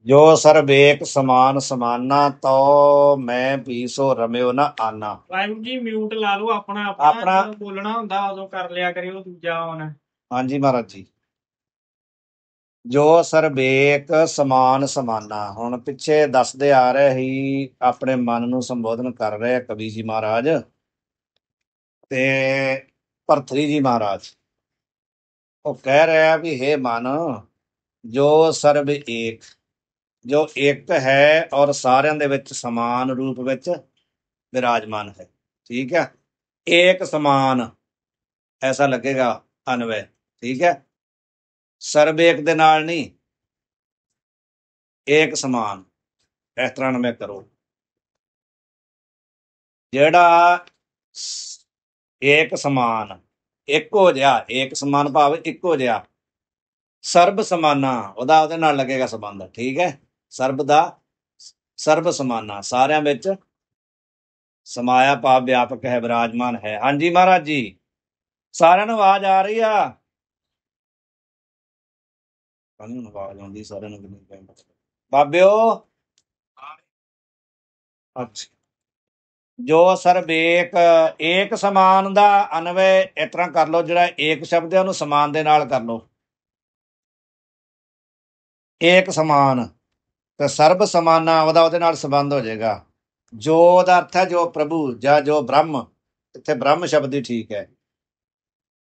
जो सर्वेक समान समाना तो मैं भी सो रम्यो न आना। ਵਾਹਿਗੁਰੂ ਜੀ ਮਿਊਟ ਲਾ ਲਓ ਆਪਣਾ ਆਪਣਾ- ਜਦੋਂ ਬੋਲਣਾ ਹੁੰਦਾ ਉਦੋਂ ਕਰ ਲਿਆ ਕਰਿਓ ਦੂਜਾ on। हाँ जी महाराज जी। जो ਸਰਵੇਕ ਸਮਾਨ ਸਮਾਨਾ, ਹੁਣ ਪਿੱਛੇ ਦੱਸਦੇ ਆ ਰਹੇ ਹੀ ਆਪਣੇ ਮਨ ਨੂੰ ਸੰਬੋਧਨ ਕਰ ਰਹੇ ਕਵੀ ਜੀ ਮਹਾਰਾਜ ਤੇ ਭਰਤਰੀ ਜੀ ਮਹਾਰਾਜ। ਉਹ ਕਹਿ ਰਿਹਾ ਵੀ हे ਮਨ, ਜੋ ਸਰਬ ਏਕ, ਜੋ ਇੱਕ ਹੈ ਔਰ ਸਾਰਿਆਂ ਦੇ ਵਿੱਚ ਸਮਾਨ ਰੂਪ ਵਿੱਚ ਵਿਰਾਜਮਾਨ ਹੈ। ਠੀਕ ਹੈ, ਏਕ ਸਮਾਨ ਐਸਾ ਲੱਗੇਗਾ ਅਨਵੈ। ਠੀਕ ਹੈ, ਸਰਬ ਏਕ ਦੇ ਨਾਲ ਨਹੀਂ, ਏਕ ਸਮਾਨ ਇਸ ਤਰ੍ਹਾਂ ਅਨਵੈ ਕਰੋ। ਜਿਹੜਾ ਏਕ ਸਮਾਨ, ਇੱਕੋ ਜਿਹਾ, ਏਕ ਸਮਾਨ ਭਾਵ ਇੱਕੋ ਜਿਹਾ। ਸਰਬ ਸਮਾਨਾ ਉਹਦੇ ਨਾਲ ਲੱਗੇਗਾ ਸੰਬੰਧ। ਠੀਕ ਹੈ, ਸਰਬ ਦਾ ਸਰਬ ਸਮਾਨਾ, ਸਾਰਿਆਂ ਵਿੱਚ ਸਮਾਇਆ ਭਾਵ ਵਿਆਪਕ ਹੈ, ਵਿਰਾਜਮਾਨ ਹੈ। ਹਾਂਜੀ ਮਹਾਰਾਜ ਜੀ, ਸਾਰਿਆਂ ਨੂੰ ਆਵਾਜ਼ ਆ ਰਹੀ ਆ? ਆਵਾਜ਼ ਆਉਂਦੀ ਸਾਰਿਆਂ ਨੂੰ ਬਾਬਿਓ? ਅੱਛਾ। ਜੋ ਸਰਬੇਕ, ਏਕ ਸਮਾਨ ਦਾ ਅਨਵੈ ਇਸ ਤਰ੍ਹਾਂ ਕਰ ਲਓ, ਜਿਹੜਾ ਏਕ ਸ਼ਬਦ ਹੈ ਉਹਨੂੰ ਸਮਾਨ ਦੇ ਨਾਲ ਕਰ ਲਓ, ਏਕ ਸਮਾਨ, ਤੇ ਸਰਬ ਸਮਾਨਾ ਉਹਦੇ ਨਾਲ ਸੰਬੰਧ ਹੋ ਜਾਏਗਾ। ਜੋ ਦਾ ਅਰਥ ਹੈ ਜੋ ਪ੍ਰਭੂ ਜਾਂ ਜੋ ਬ੍ਰਹਮ, ਇੱਥੇ ਬ੍ਰਹਮ ਸ਼ਬਦ ਹੀ ਠੀਕ ਹੈ,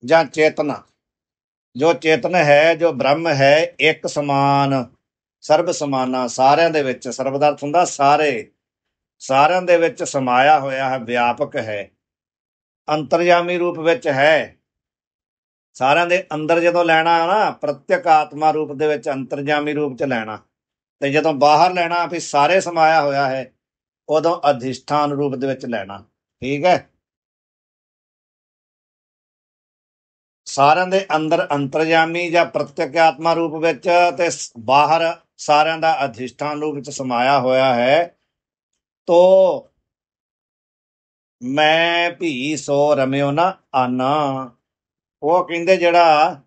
ਜਾਂ ਚੇਤਨ, ਜੋ ਚੇਤਨ ਹੈ, ਜੋ ਬ੍ਰਹਮ ਹੈ, ਇੱਕ ਸਮਾਨ, ਸਰਬ ਸਮਾਨਾ, ਸਾਰਿਆਂ ਦੇ ਵਿੱਚ। ਸਰਬ ਦਾ ਅਰਥ ਹੁੰਦਾ ਸਾਰੇ, ਸਾਰਿਆਂ ਦੇ ਵਿੱਚ ਸਮਾਇਆ ਹੋਇਆ ਹੈ, ਵਿਆਪਕ ਹੈ, ਅੰਤਰਯਾਮੀ ਰੂਪ ਵਿੱਚ ਹੈ। ਸਾਰਿਆਂ ਦੇ ਅੰਦਰ ਜਦੋਂ ਲੈਣਾ ਨਾ, ਪ੍ਰਤੱਖ ਆਤਮਾ ਰੂਪ ਦੇ ਵਿੱਚ ਅੰਤਰਯਾਮੀ ਰੂਪ ਚ ਲੈਣਾ, ਤੇ ਜਦੋਂ ਬਾਹਰ ਲੈਣਾ ਵੀ ਸਾਰੇ ਸਮਾਇਆ ਹੋਇਆ ਹੈ, ਉਦੋਂ ਅਧਿਸ਼ਠਾਨ ਰੂਪ ਦੇ ਵਿੱਚ ਲੈਣਾ। ਠੀਕ ਹੈ, ਸਾਰਿਆਂ ਦੇ ਅੰਦਰ ਅੰਤਰਯਾਮੀ ਜਾਂ ਪ੍ਰਤੱਖ ਆਤਮਾ ਰੂਪ ਵਿੱਚ, ਤੇ ਬਾਹਰ ਸਾਰਿਆਂ ਦਾ ਅਧਿਸ਼ਠਾਨ ਰੂਪ ਵਿੱਚ ਸਮਾਇਆ ਹੋਇਆ ਹੈ। ਤੋ ਮੈਂ ਵੀ ਸੋ ਰਮਿਓ ਨਾ ਆਨਾ। ਉਹ ਕਹਿੰਦੇ ਜਿਹੜਾ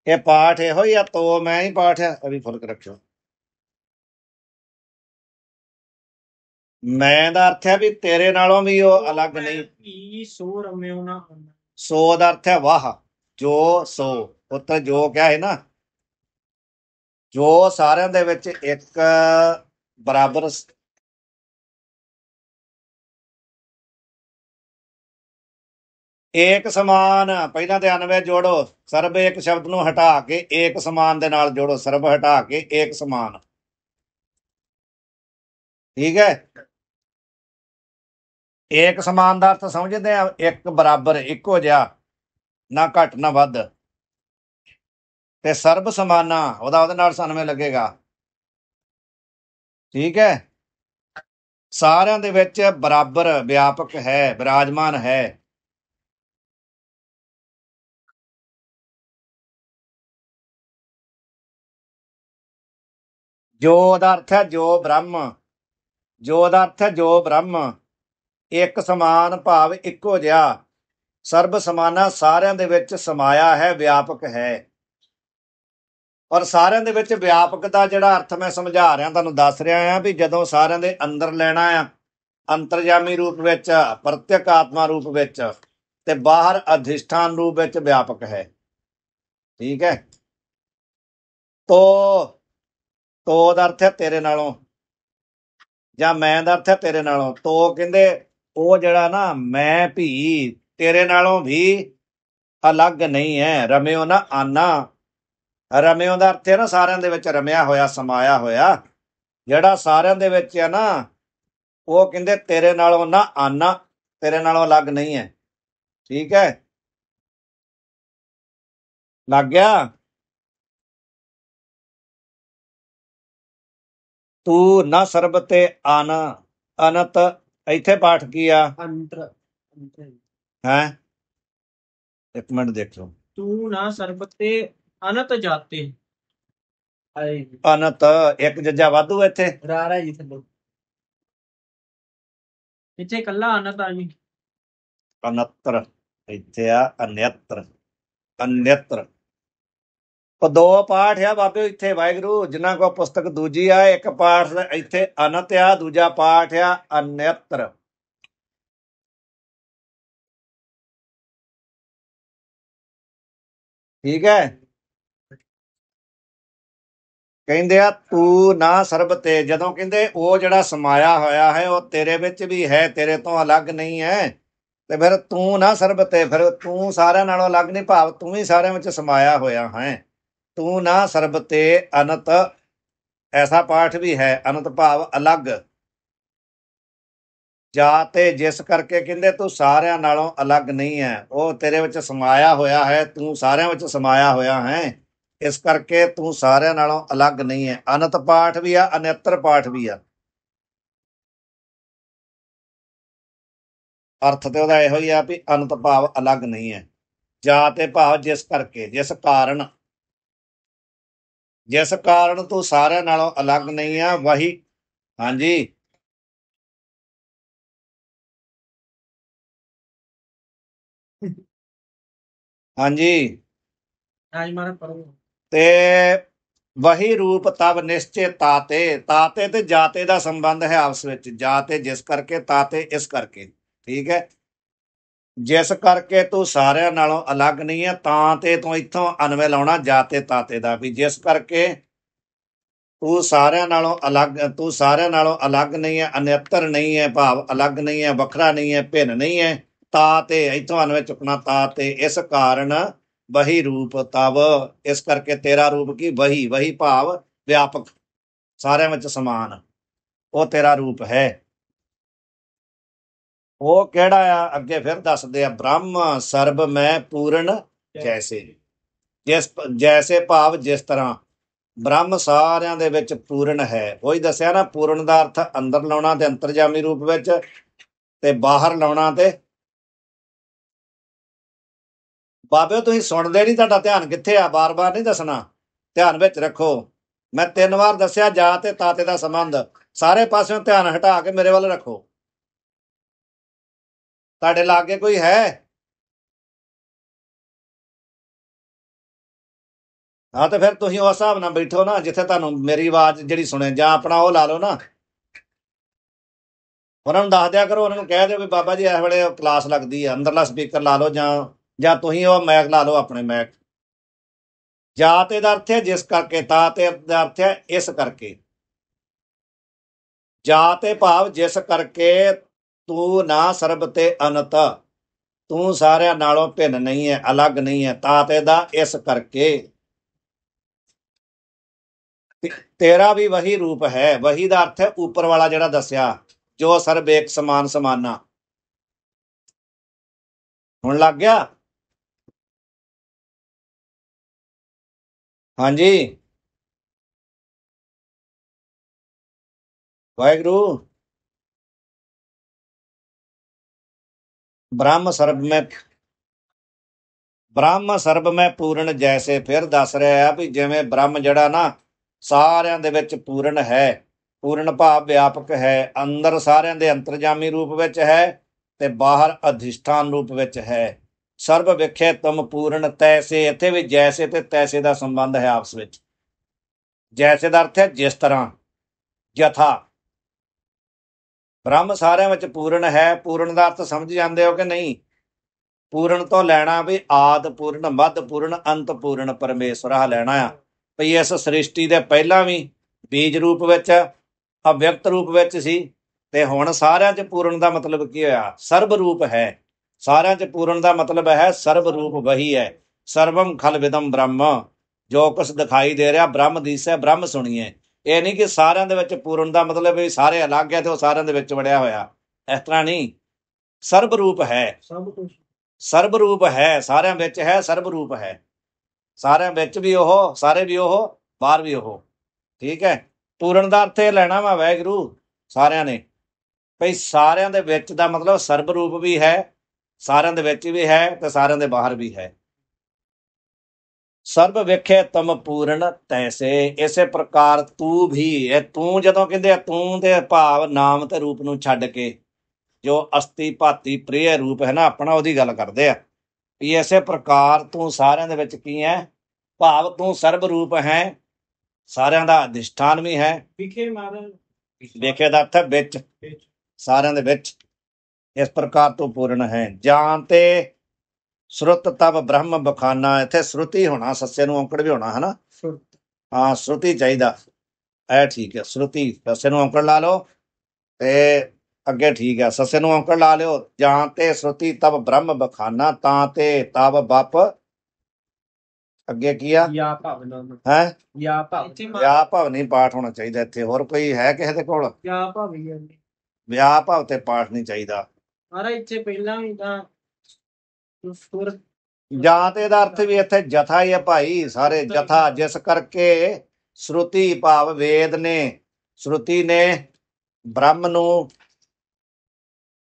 ਇਹ ਪਾਠ ਇਹੋ ਹੀ ਆ, ਤੋ ਮੈਂ ਹੀ ਪਾਠ ਆ, ਅਭੀ ਫੁਲਕ ਰੱਖਿਓ। ਮੈਂ ਦਾ ਅਰਥ ਹੈ ਵੀ ਤੇਰੇ ਨਾਲੋਂ ਵੀ ਉਹ ਅਲੱਗ ਨਹੀਂ। ਸੋ ਰਮਿਓ ਨਾ। ਸੋ ਦਾ ਅਰਥ ਹੈ ਵਾਹ, ਜੋ ਸੋ, ਉੱਤੇ ਜੋ ਕਿਹਾ ਹੈ ਨਾ, ਜੋ ਸਾਰਿਆਂ ਦੇ ਵਿੱਚ ਇੱਕ ਬਰਾਬਰ। ਏਕ ਸਮਾਨ, ਪਹਿਲਾਂ ਤੇ ਅਨਵੈ ਜੋੜੋ, ਸਰਬ ਇੱਕ ਸ਼ਬਦ ਨੂੰ ਹਟਾ ਕੇ ਏਕ ਸਮਾਨ ਦੇ ਨਾਲ ਜੋੜੋ, ਸਰਬ ਹਟਾ ਕੇ ਏਕ ਸਮਾਨ। ਠੀਕ ਹੈ, ਏਕ ਸਮਾਨ ਦਾ ਅਰਥ ਸਮਝਦੇ ਆ, ਇੱਕ ਬਰਾਬਰ, ਇੱਕੋ ਜਿਹਾ, ਨਾ ਘੱਟ ਨਾ ਵੱਧ। ਤੇ ਸਰਬ ਸਮਾਨਾ ਉਹਦੇ ਨਾਲ ਅਨਵੈ ਲੱਗੇਗਾ। ਠੀਕ ਹੈ, ਸਾਰਿਆਂ ਦੇ ਵਿੱਚ ਬਰਾਬਰ ਵਿਆਪਕ ਹੈ, ਵਿਰਾਜਮਾਨ ਹੈ। ਜੋ ਦਾ ਅਰਥ ਹੈ ਜੋ ਬ੍ਰਹਮ, ਜੋ ਦਾ ਅਰਥ ਹੈ ਜੋ ਬ੍ਰਹਮ, ਇੱਕ ਸਮਾਨ ਭਾਵ ਇੱਕੋ ਜਿਹਾ, ਸਰਬ ਸਮਾਨਾ ਸਾਰਿਆਂ ਦੇ ਵਿੱਚ ਸਮਾਇਆ ਹੈ, ਵਿਆਪਕ ਹੈ। ਔਰ ਸਾਰਿਆਂ ਦੇ ਵਿੱਚ ਵਿਆਪਕ ਦਾ ਜਿਹੜਾ ਅਰਥ ਮੈਂ ਸਮਝਾ ਰਿਹਾ, ਤੁਹਾਨੂੰ ਦੱਸ ਰਿਹਾ ਆ ਵੀ ਜਦੋਂ ਸਾਰਿਆਂ ਦੇ ਅੰਦਰ ਲੈਣਾ ਆ ਅੰਤਰਜਾਮੀ ਰੂਪ ਵਿੱਚ, ਪ੍ਰਤੱਖ ਆਤਮਾ ਰੂਪ ਵਿੱਚ, ਤੇ ਬਾਹਰ ਅਧਿਸ਼ਠਾਨ ਰੂਪ ਵਿੱਚ ਵਿਆਪਕ ਹੈ। ਠੀਕ ਹੈ, ਤੋ ਦਾ ਅਰਥ ਹੈ ਤੇਰੇ ਨਾਲੋਂ, ਜਾਂ ਮੈਂ ਦਾ ਅਰਥ ਹੈ ਤੇਰੇ ਨਾਲੋਂ। ਤੋ ਕਹਿੰਦੇ ਉਹ ਜਿਹੜਾ ਨਾ, ਮੈਂ ਵੀ ਤੇਰੇ ਨਾਲੋਂ ਵੀ ਅਲੱਗ ਨਹੀਂ ਹੈ, ਰਮਿਓ ਨਾ ਆਨਾ। ਰਮਿਓ ਦਾ ਅਰਥ ਹੈ ਨਾ ਸਾਰਿਆਂ ਦੇ ਵਿੱਚ ਰਮਿਆ ਹੋਇਆ, ਸਮਾਇਆ ਹੋਇਆ, ਜਿਹੜਾ ਸਾਰਿਆਂ ਦੇ ਵਿੱਚ ਹੈ ਨਾ, ਉਹ ਕਹਿੰਦੇ ਤੇਰੇ ਨਾਲੋਂ ਨਾ ਆਨਾ, ਤੇਰੇ ਨਾਲੋਂ ਅਲੱਗ ਨਹੀਂ ਹੈ। ਠੀਕ ਹੈ, ਲੱਗ ਗਿਆ? ਤੂੰ ਨਾ ਸਰਬ ਤੇ ਆਨ ਅਨਤ, ਇੱਥੇ ਪਾਠ ਕੀ ਆ? ਹੈ, ਇੱਕ ਮਿੰਟ ਦੇਖੋ। ਤੂੰ ਨਾ ਸਰਬ ਤੇ ਅਨਤ ਜਾਤੇ, ਅਨਤ ਇੱਕ ਜੱਜਾ ਵਾਧੂ ਇੱਥੇ, ਰਾਰਾ ਜੀ ਥੱਲੇ, ਇੱਥੇ ਕੱਲਾ ਅਨਤ ਆ ਜੀ। ਅਨੱਤਰ ਇੱਥੇ ਆ, ਅਨਿਅਤਰ, ਅਨਿਅਤਰ। ਉਹ ਦੋ ਪਾਠ ਆ ਬਾਬੇ ਇੱਥੇ ਵਾਹਿਗੁਰੂ ਜਿਨ੍ਹਾਂ ਕੋਲ ਪੁਸਤਕ ਦੂਜੀ ਆ। ਇੱਕ ਪਾਠ ਇੱਥੇ ਅਨੰਤ ਆ, ਦੂਜਾ ਪਾਠ ਆ ਅਨਿਤਰ। ਠੀਕ ਹੈ। ਕਹਿੰਦੇ ਆ ਤੂੰ ਨਾ ਸਰਬ ਤੇ, ਜਦੋਂ ਕਹਿੰਦੇ ਉਹ ਜਿਹੜਾ ਸਮਾਇਆ ਹੋਇਆ ਹੈ ਉਹ ਤੇਰੇ ਵਿੱਚ ਵੀ ਹੈ, ਤੇਰੇ ਤੋਂ ਅਲੱਗ ਨਹੀਂ ਹੈ। ਤੇ ਫਿਰ ਤੂੰ ਨਾ ਸਰਬ ਤੇ, ਫਿਰ ਤੂੰ ਸਾਰਿਆਂ ਨਾਲੋਂ ਅਲੱਗ ਨਹੀਂ, ਭਾਵ ਤੂੰ ਵੀ ਸਾਰਿਆਂ ਵਿੱਚ ਸਮਾਇਆ ਹੋਇਆ ਹੈ। ਤੂੰ ਨਾ ਸਰਬ ਤੇ ਅਨੰਤ, ਐਸਾ ਪਾਠ ਵੀ ਹੈ। ਅਨੰਤ ਭਾਵ ਅਲੱਗ। ਜਾ ਤੇ ਜਿਸ ਕਰਕੇ ਕਹਿੰਦੇ ਤੂੰ ਸਾਰਿਆਂ ਨਾਲੋਂ ਅਲੱਗ ਨਹੀਂ ਹੈ, ਉਹ ਤੇਰੇ ਵਿੱਚ ਸਮਾਇਆ ਹੋਇਆ ਹੈ, ਤੂੰ ਸਾਰਿਆਂ ਵਿੱਚ ਸਮਾਇਆ ਹੋਇਆ ਹੈ, ਇਸ ਕਰਕੇ ਤੂੰ ਸਾਰਿਆਂ ਨਾਲੋਂ ਅਲੱਗ ਨਹੀਂ ਹੈ। ਅਨੰਤ ਪਾਠ ਵੀ ਆ, ਅਨਿਤਰ ਪਾਠ ਵੀ ਆ। ਅਰਥ ਤੇ ਉਹਦਾ ਇਹੋ ਹੀ ਆ ਵੀ ਅਨੰਤ ਭਾਵ ਅਲੱਗ ਨਹੀਂ ਹੈ। ਜਾ ਤੇ ਭਾਵ ਜਿਸ ਕਰਕੇ, ਜਿਸ ਕਾਰਨ, ਜਿਸ ਕਾਰਨ ਤੂੰ ਸਾਰਿਆਂ ਨਾਲੋਂ ਅਲੱਗ ਨਹੀਂ ਆ, ਵਹੀ। ਹਾਂਜੀ ਹਾਂਜੀ। ਹਾਂਜੀ ਮਹਾਰਾਜ ਪੜੋ। ਤੇ ਵਹੀ ਰੂਪ ਤਬ ਨਿਸ਼ਚੇ ਤਾਤੇ, ਤਾਤੇ ਤੇ ਜਾਤੇ ਦਾ ਸੰਬੰਧ ਹੈ ਆਪਸ ਵਿੱਚ। ਜਾਤੇ ਜਿਸ ਕਰਕੇ, ਤਾਤੇ ਇਸ ਕਰਕੇ। ਠੀਕ ਹੈ। ਜਿਸ ਕਰਕੇ ਤੂੰ ਸਾਰਿਆਂ ਨਾਲੋਂ ਅਲੱਗ ਨਹੀਂ ਹੈ, ਤਾਂ ਤੇ ਤੂੰ ਇੱਥੋਂ ਅਨਵੇ ਲਾਉਣਾ ਜਾਤੇ ਤਾਤੇ ਦਾ, ਵੀ ਜਿਸ ਕਰਕੇ ਤੂੰ ਸਾਰਿਆਂ ਨਾਲੋਂ ਅਲੱਗ, ਤੂੰ ਸਾਰਿਆਂ ਨਾਲੋਂ ਅਲੱਗ ਨਹੀਂ ਹੈ, ਅਨਿਤਰ ਨਹੀਂ ਹੈ, ਭਾਵ ਅਲੱਗ ਨਹੀਂ ਹੈ, ਵੱਖਰਾ ਨਹੀਂ ਹੈ, ਭਿੰਨ ਨਹੀਂ ਹੈ। ਤਾ ਤੇ ਇੱਥੋਂ ਅਨਵੇ ਚੁੱਕਣਾ, ਤਾ ਤੇ ਇਸ ਕਾਰਨ ਵਹੀ ਰੂਪ ਤਬ, ਇਸ ਕਰਕੇ ਤੇਰਾ ਰੂਪ ਕੀ ਵਹੀ, ਵਹੀ ਭਾਵ ਵਿਆਪਕ, ਸਾਰਿਆਂ ਵਿੱਚ ਸਮਾਨ, ਉਹ ਤੇਰਾ ਰੂਪ ਹੈ। ਉਹ ਕਿਹੜਾ ਆ ਅੱਗੇ ਫਿਰ ਦੱਸਦੇ ਆ, ਬ੍ਰਹਮ ਸਰਬ ਮੈਂ ਪੂਰਨ ਜੈਸੇ। ਜਿਸ ਜੈਸੇ ਭਾਵ ਜਿਸ ਤਰ੍ਹਾਂ ਬ੍ਰਹਮ ਸਾਰਿਆਂ ਦੇ ਵਿੱਚ ਪੂਰਨ ਹੈ। ਉਹੀ ਦੱਸਿਆ ਨਾ, ਪੂਰਨ ਦਾ ਅਰਥ ਅੰਦਰ ਲਾਉਣਾ ਤੇ ਅੰਤਰਜਾਮੀ ਰੂਪ ਵਿੱਚ, ਤੇ ਬਾਹਰ ਲਾਉਣਾ ਤੇ। ਬਾਬੇ ਤੁਸੀਂ ਸੁਣਦੇ ਨਹੀਂ, ਤੁਹਾਡਾ ਧਿਆਨ ਕਿੱਥੇ ਆ? ਬਾਰ-ਬਾਰ ਨਹੀਂ ਦੱਸਣਾ, ਧਿਆਨ ਵਿੱਚ ਰੱਖੋ। ਮੈਂ 3 ਵਾਰ ਦੱਸਿਆ ਜਾ ਤੇ ਤਾਤੇ ਦਾ ਸੰਬੰਧ, ਸਾਰੇ ਪਾਸਿਓਂ ਧਿਆਨ ਹਟਾ ਕੇ ਮੇਰੇ ਵੱਲ ਰੱਖੋ। ਤੁਹਾਡੇ ਲਾਗੇ ਕੋਈ ਹੈ? ਹਾਂ, ਤੇ ਫਿਰ ਤੁਸੀਂ ਉਸ ਹਿਸਾਬ ਨਾਲ ਬੈਠੋ ਨਾ, ਜਿੱਥੇ ਤੁਹਾਨੂੰ ਮੇਰੀ ਆਵਾਜ਼ ਜਿਹੜੀ ਸੁਣੇ। ਜਾਂ ਆਪਣਾ ਉਹ ਲਾ ਲਓ ਨਾ, ਉਹਨਾਂ ਨੂੰ ਦੱਸ ਦਿਆ ਕਰੋ, ਉਹਨਾਂ ਨੂੰ ਕਹਿ ਦਿਓ ਵੀ ਬਾਬਾ ਜੀ ਇਸ ਵੇਲੇ ਕਲਾਸ ਲੱਗਦੀ ਆ, ਅੰਦਰਲਾ ਸਪੀਕਰ ਲਾ ਲਓ, ਜਾਂ ਤੁਸੀਂ ਉਹ ਮੈਕ ਲਾ ਲਓ, ਆਪਣੇ ਮੈਕ। ਜਾ ਤੇ ਦਾ ਅਰਥ ਹੈ ਜਿਸ ਕਰਕੇ, ਤਾ ਤੇ ਦਾ ਅਰਥ ਹੈ ਇਸ ਕਰਕੇ। ਜਾ ਤੇ ਭਾਵ ਜਿਸ ਕਰਕੇ ਤੂੰ ਨਾ ਸਰਬ ਤੇ ਅਨੰਤ, ਤੂੰ ਸਾਰਿਆਂ ਨਾਲੋਂ ਭਿੰਨ ਨਹੀਂ ਹੈ, ਅਲੱਗ ਨਹੀਂ ਹੈ। ਤਾ ਤੇ ਦਾ ਇਸ ਕਰਕੇ ਤੇਰਾ ਵੀ ਵਹੀ ਰੂਪ ਹੈ। ਵਹੀ ਦਾ ਅਰਥ ਹੈ ਉੱਪਰ ਵਾਲਾ ਜਿਹੜਾ ਦੱਸਿਆ, ਜੋ ਸਰਬ ਇੱਕ ਸਮਾਨ ਸਮਾਨਾ। ਹੁਣ ਲੱਗ ਗਿਆ? ਹਾਂਜੀ ਵਾਹਿਗੁਰੂ। ਬ੍ਰਹਮ ਸਰਬ ਮੈਂ, ਬ੍ਰਹਮ ਸਰਬ ਮੈਂ ਪੂਰਨ ਜੈਸੇ। ਫਿਰ ਦੱਸ ਰਿਹਾ ਆ ਵੀ ਜਿਵੇਂ ਬ੍ਰਹਮ ਜਿਹੜਾ ਨਾ ਸਾਰਿਆਂ ਦੇ ਵਿੱਚ ਪੂਰਨ ਹੈ, ਪੂਰਨ ਭਾਵ ਵਿਆਪਕ ਹੈ, ਅੰਦਰ ਸਾਰਿਆਂ ਦੇ ਅੰਤਰਜਾਮੀ ਰੂਪ ਵਿੱਚ ਹੈ, ਤੇ ਬਾਹਰ ਅਧਿਸ਼ਠਾਨ ਰੂਪ ਵਿੱਚ ਹੈ। ਸਰਬ ਵਿਖੇ ਤੁਮ ਪੂਰਨ ਤੈਸੇ, ਇੱਥੇ ਵੀ ਜੈਸੇ ਤੇ ਤੈਸੇ ਦਾ ਸੰਬੰਧ ਹੈ ਆਪਸ ਵਿੱਚ। ਜੈਸੇ ਦਾ ਅਰਥ ਹੈ ਜਿਸ ਤਰ੍ਹਾਂ, ਯਥਾ। ਬ੍ਰਹਮ ਸਾਰਿਆਂ ਵਿੱਚ ਪੂਰਨ ਹੈ। ਪੂਰਨ ਦਾ ਅਰਥ ਸਮਝ ਜਾਂਦੇ ਹੋ ਕਿ ਨਹੀਂ? ਪੂਰਨ ਤੋਂ ਲੈਣਾ ਵੀ ਆਦ ਪੂਰਨ, ਮੱਧ ਪੂਰਨ, ਅੰਤ ਪੂਰਨ ਪਰਮੇਸ਼ਵਰ ਲੈਣਾ ਆ। ਵੀ ਇਸ ਸ੍ਰਿਸ਼ਟੀ ਦੇ ਪਹਿਲਾਂ ਵੀ ਬੀਜ ਰੂਪ ਵਿੱਚ, ਅਵਿਅਕਤ ਰੂਪ ਵਿੱਚ ਸੀ, ਤੇ ਹੁਣ ਸਾਰਿਆਂ 'ਚ ਪੂਰਨ ਦਾ ਮਤਲਬ ਕੀ ਹੋਇਆ? ਸਰਬ ਰੂਪ ਹੈ। ਸਾਰਿਆਂ 'ਚ ਪੂਰਨ ਦਾ ਮਤਲਬ ਹੈ ਸਰਬ ਰੂਪ ਵਹੀ ਹੈ। ਸਰਵਮ ਖਲ ਵਿਦਮ ਬ੍ਰਹਮ, ਜੋ ਕੁਛ ਦਿਖਾਈ ਦੇ ਰਿਹਾ ਬ੍ਰਹਮ ਦੀਸੈ, ਬ੍ਰਹਮ ਸੁਣੀਏ। ਇਹ ਨਹੀਂ ਕਿ ਸਾਰਿਆਂ ਦੇ ਵਿੱਚ ਪੂਰਨ ਦਾ ਮਤਲਬ ਵੀ ਸਾਰੇ ਅਲੱਗ ਹੈ ਤੇ ਉਹ ਸਾਰਿਆਂ ਦੇ ਵਿੱਚ ਵੜਿਆ ਹੋਇਆ, ਇਸ ਤਰ੍ਹਾਂ ਨਹੀਂ। ਸਰਬ ਰੂਪ ਹੈ, ਸਭ ਕੁਝ ਸਰਬ ਰੂਪ ਹੈ, ਸਾਰਿਆਂ ਵਿੱਚ ਹੈ, ਸਰਬ ਰੂਪ ਹੈ। ਸਾਰਿਆਂ ਵਿੱਚ ਵੀ ਉਹ, ਸਾਰੇ ਵੀ ਉਹ, ਬਾਹਰ ਵੀ ਉਹ। ਠੀਕ ਹੈ। ਪੂਰਨ ਦਾ ਅਰਥ ਇਹ ਲੈਣਾ ਵਾ ਵਾਹਿਗੁਰੂ ਸਾਰਿਆਂ ਨੇ, ਭਈ ਸਾਰਿਆਂ ਦੇ ਵਿੱਚ ਦਾ ਮਤਲਬ ਸਰਬ ਰੂਪ ਵੀ ਹੈ, ਸਾਰਿਆਂ ਦੇ ਵਿੱਚ ਵੀ ਹੈ, ਤੇ ਸਾਰਿਆਂ ਦੇ ਬਾਹਰ ਵੀ ਹੈ। ਸਰਬ ਵੇਖੇ ਤੁਮ ਪੂਰਨ ਤੈਸੇ, ਇਸੇ ਪ੍ਰਕਾਰ ਤੂੰ ਵੀ। ਇਹ ਤੂੰ ਜਦੋਂ ਕਹਿੰਦੇ ਆ, ਤੂੰ ਦੇ ਭਾਵ ਨਾਮ ਤੇ ਰੂਪ ਨੂੰ ਛੱਡ ਕੇ ਜੋ ਅਸਤੀ ਭਾਤੀ ਪ੍ਰਿਯ ਰੂਪ ਹੈ ਨਾ ਆਪਣਾ, ਉਹਦੀ ਗੱਲ ਕਰਦੇ ਆ। ਵੀ ਇਸੇ ਪ੍ਰਕਾਰ ਤੂੰ ਸਾਰਿਆਂ ਦੇ ਵਿੱਚ ਕੀ ਹੈ? ਭਾਵ ਤੂੰ ਸਰਬ ਰੂਪ ਹੈ, ਸਾਰਿਆਂ ਦਾ ਅਧਿਸ਼ਠਾਨ ਵੀ ਹੈ। ਵਿਖੇ ਮਹਾਰਾਜ ਵਿਖੇ ਦਾ ਅਰਥ ਹੈ ਵਿੱਚ, ਸਾਰਿਆਂ ਦੇ ਵਿੱਚ। ਇਸ ਪ੍ਰਕਾਰ ਤੋਂ ਪੂਰਨ ਹੈ। ਜਾਂ ਤੇ ਸ਼ਰੁਤ ਤਬ ਬ੍ਰਹਮ ਬਖਾਨਾ, ਇੱਥੇ ਸ਼ਰੁਤੀ ਹੋਣਾ, ਸੱਸੇ ਨੂੰ ਔਂਕੜ ਵੀ ਹੋਣਾ ਹੈ ਨਾ। ਹਾਂ, ਸ਼ਰੁਤੀ ਚਾਹੀਦਾ, ਇਹ ਠੀਕ ਹੈ। ਸ਼ਰੁਤੀ, ਸੱਸੇ ਨੂੰ ਔਂਕੜ ਲਾ ਲਓ ਤੇ ਅੱਗੇ ਠੀਕ ਹੈ। ਸੱਸੇ ਨੂੰ ਔਂਕੜ ਲਾ ਲਿਓ। ਜਾਂ ਤੇ ਸ਼ਰੁਤੀ ਤਬ ਬ੍ਰਹਮ ਬਖਾਨਾ, ਤਾਂ ਤੇ ਤਬ ਬਪ, ਅੱਗੇ ਕੀ ਆ ਯਾ ਭਾਵਨਾ ਹੈ, ਯਾ ਭਾਵ ਵਿਆਹ ਭਾਵ ਨਹੀਂ ਪਾਠ ਹੋਣਾ ਚਾਹੀਦਾ ਇੱਥੇ। ਹੋਰ ਕੋਈ ਹੈ ਕਿਸੇ ਦੇ ਕੋਲ? ਯਾ ਭਾਵ ਹੀ ਹੈ ਵਿਆਹ ਭਾਵ ਤੇ ਪਾਠ ਨਹੀਂ ਚਾਹੀਦਾ। ਮਹਾਰਾਜ ਇੱਥੇ ਪਹਿਲਾਂ ਵੀ ਤਾਂ ਸੁਰ ਜਾਂ ਤੇ ਇਹਦਾ ਅਰਥ ਵੀ ਇੱਥੇ ਜਥਾ ਹੀ ਹੈ ਭਾਈ, ਸਾਰੇ ਜਥਾ। ਜਿਸ ਕਰਕੇ ਸ਼ਰੁਤੀ ਭਾਵ ਵੇਦ ਨੇ, ਸ਼ਰੁਤੀ ਨੇ ਬ੍ਰਹਮ ਨੂੰ,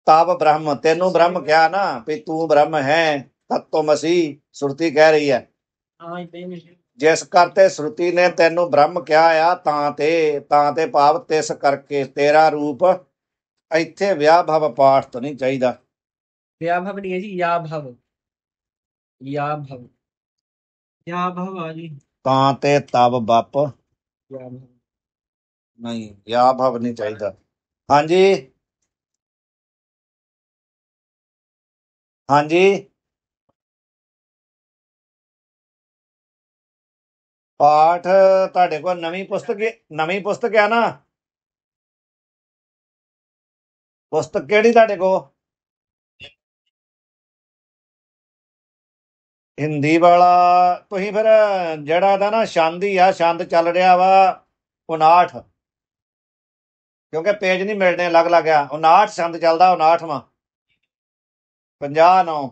ਤਬ ਬ੍ਰਹਮ, ਤੈਨੂੰ ਬ੍ਰਹਮ ਕਿਹਾ ਨਾ ਵੀ ਤੂੰ ਬ੍ਰਹਮ ਹੈ, ਤਤਵਮਸੀ, ਸ਼ਰੁਤੀ ਕਹਿ ਰਹੀ ਹੈ। ਹਾਂ ਇਦਾਂ ਹੀ ਜਿਸ ਕਰਤੇ ਸ਼ਰੁਤੀ ਨੇ ਤੈਨੂੰ ਬ੍ਰਹਮ ਕਿਹਾ ਆ, ਤਾਂ ਤੇ ਭਾਵ ਤਿਸ ਕਰਕੇ, ਤੇਰਾ ਰੂਪ। ਇੱਥੇ ਵਿਆਹ ਭਵ ਪਾਠ ਤਾਂ ਨਹੀਂ ਚਾਹੀਦਾ। ਵਿਆਹ ਭਵ ਨਹੀਂ ਹੈ ਜੀ, ਯਾ ਭਵ, ਯਾ ਭਵ, ਯਾ ਭਵ ਆ ਜੀ। ਤਾਂ ਤੇ ਤਬ ਬਪ, ਯਾ ਭਵ ਨਹੀਂ, ਵਿਆਹ ਭਵ ਨਹੀਂ ਚਾਹੀਦਾ। ਹਾਂਜੀ ਹਾਂਜੀ, ਪਾਠ ਤੁਹਾਡੇ ਕੋਲ ਨਵੀਂ ਪੁਸਤਕ ਆ ਨਾ? ਪੁਸਤਕ ਕਿਹੜੀ ਤੁਹਾਡੇ ਕੋਲ? ਹਿੰਦੀ ਵਾਲਾ। ਤੁਸੀਂ ਫਿਰ ਜਿਹੜਾ ਇਹਦਾ ਨਾ ਛੰਦ ਹੀ ਆ, ਛੰਦ ਚੱਲ ਰਿਹਾ ਵਾ 59, ਕਿਉਂਕਿ ਪੇਜ ਨਹੀਂ ਮਿਲਣੇ ਅਲੱਗ ਅਲੱਗ ਆ। 59 ਛੰਦ ਚੱਲਦਾ, 59ਵਾਂ, 59।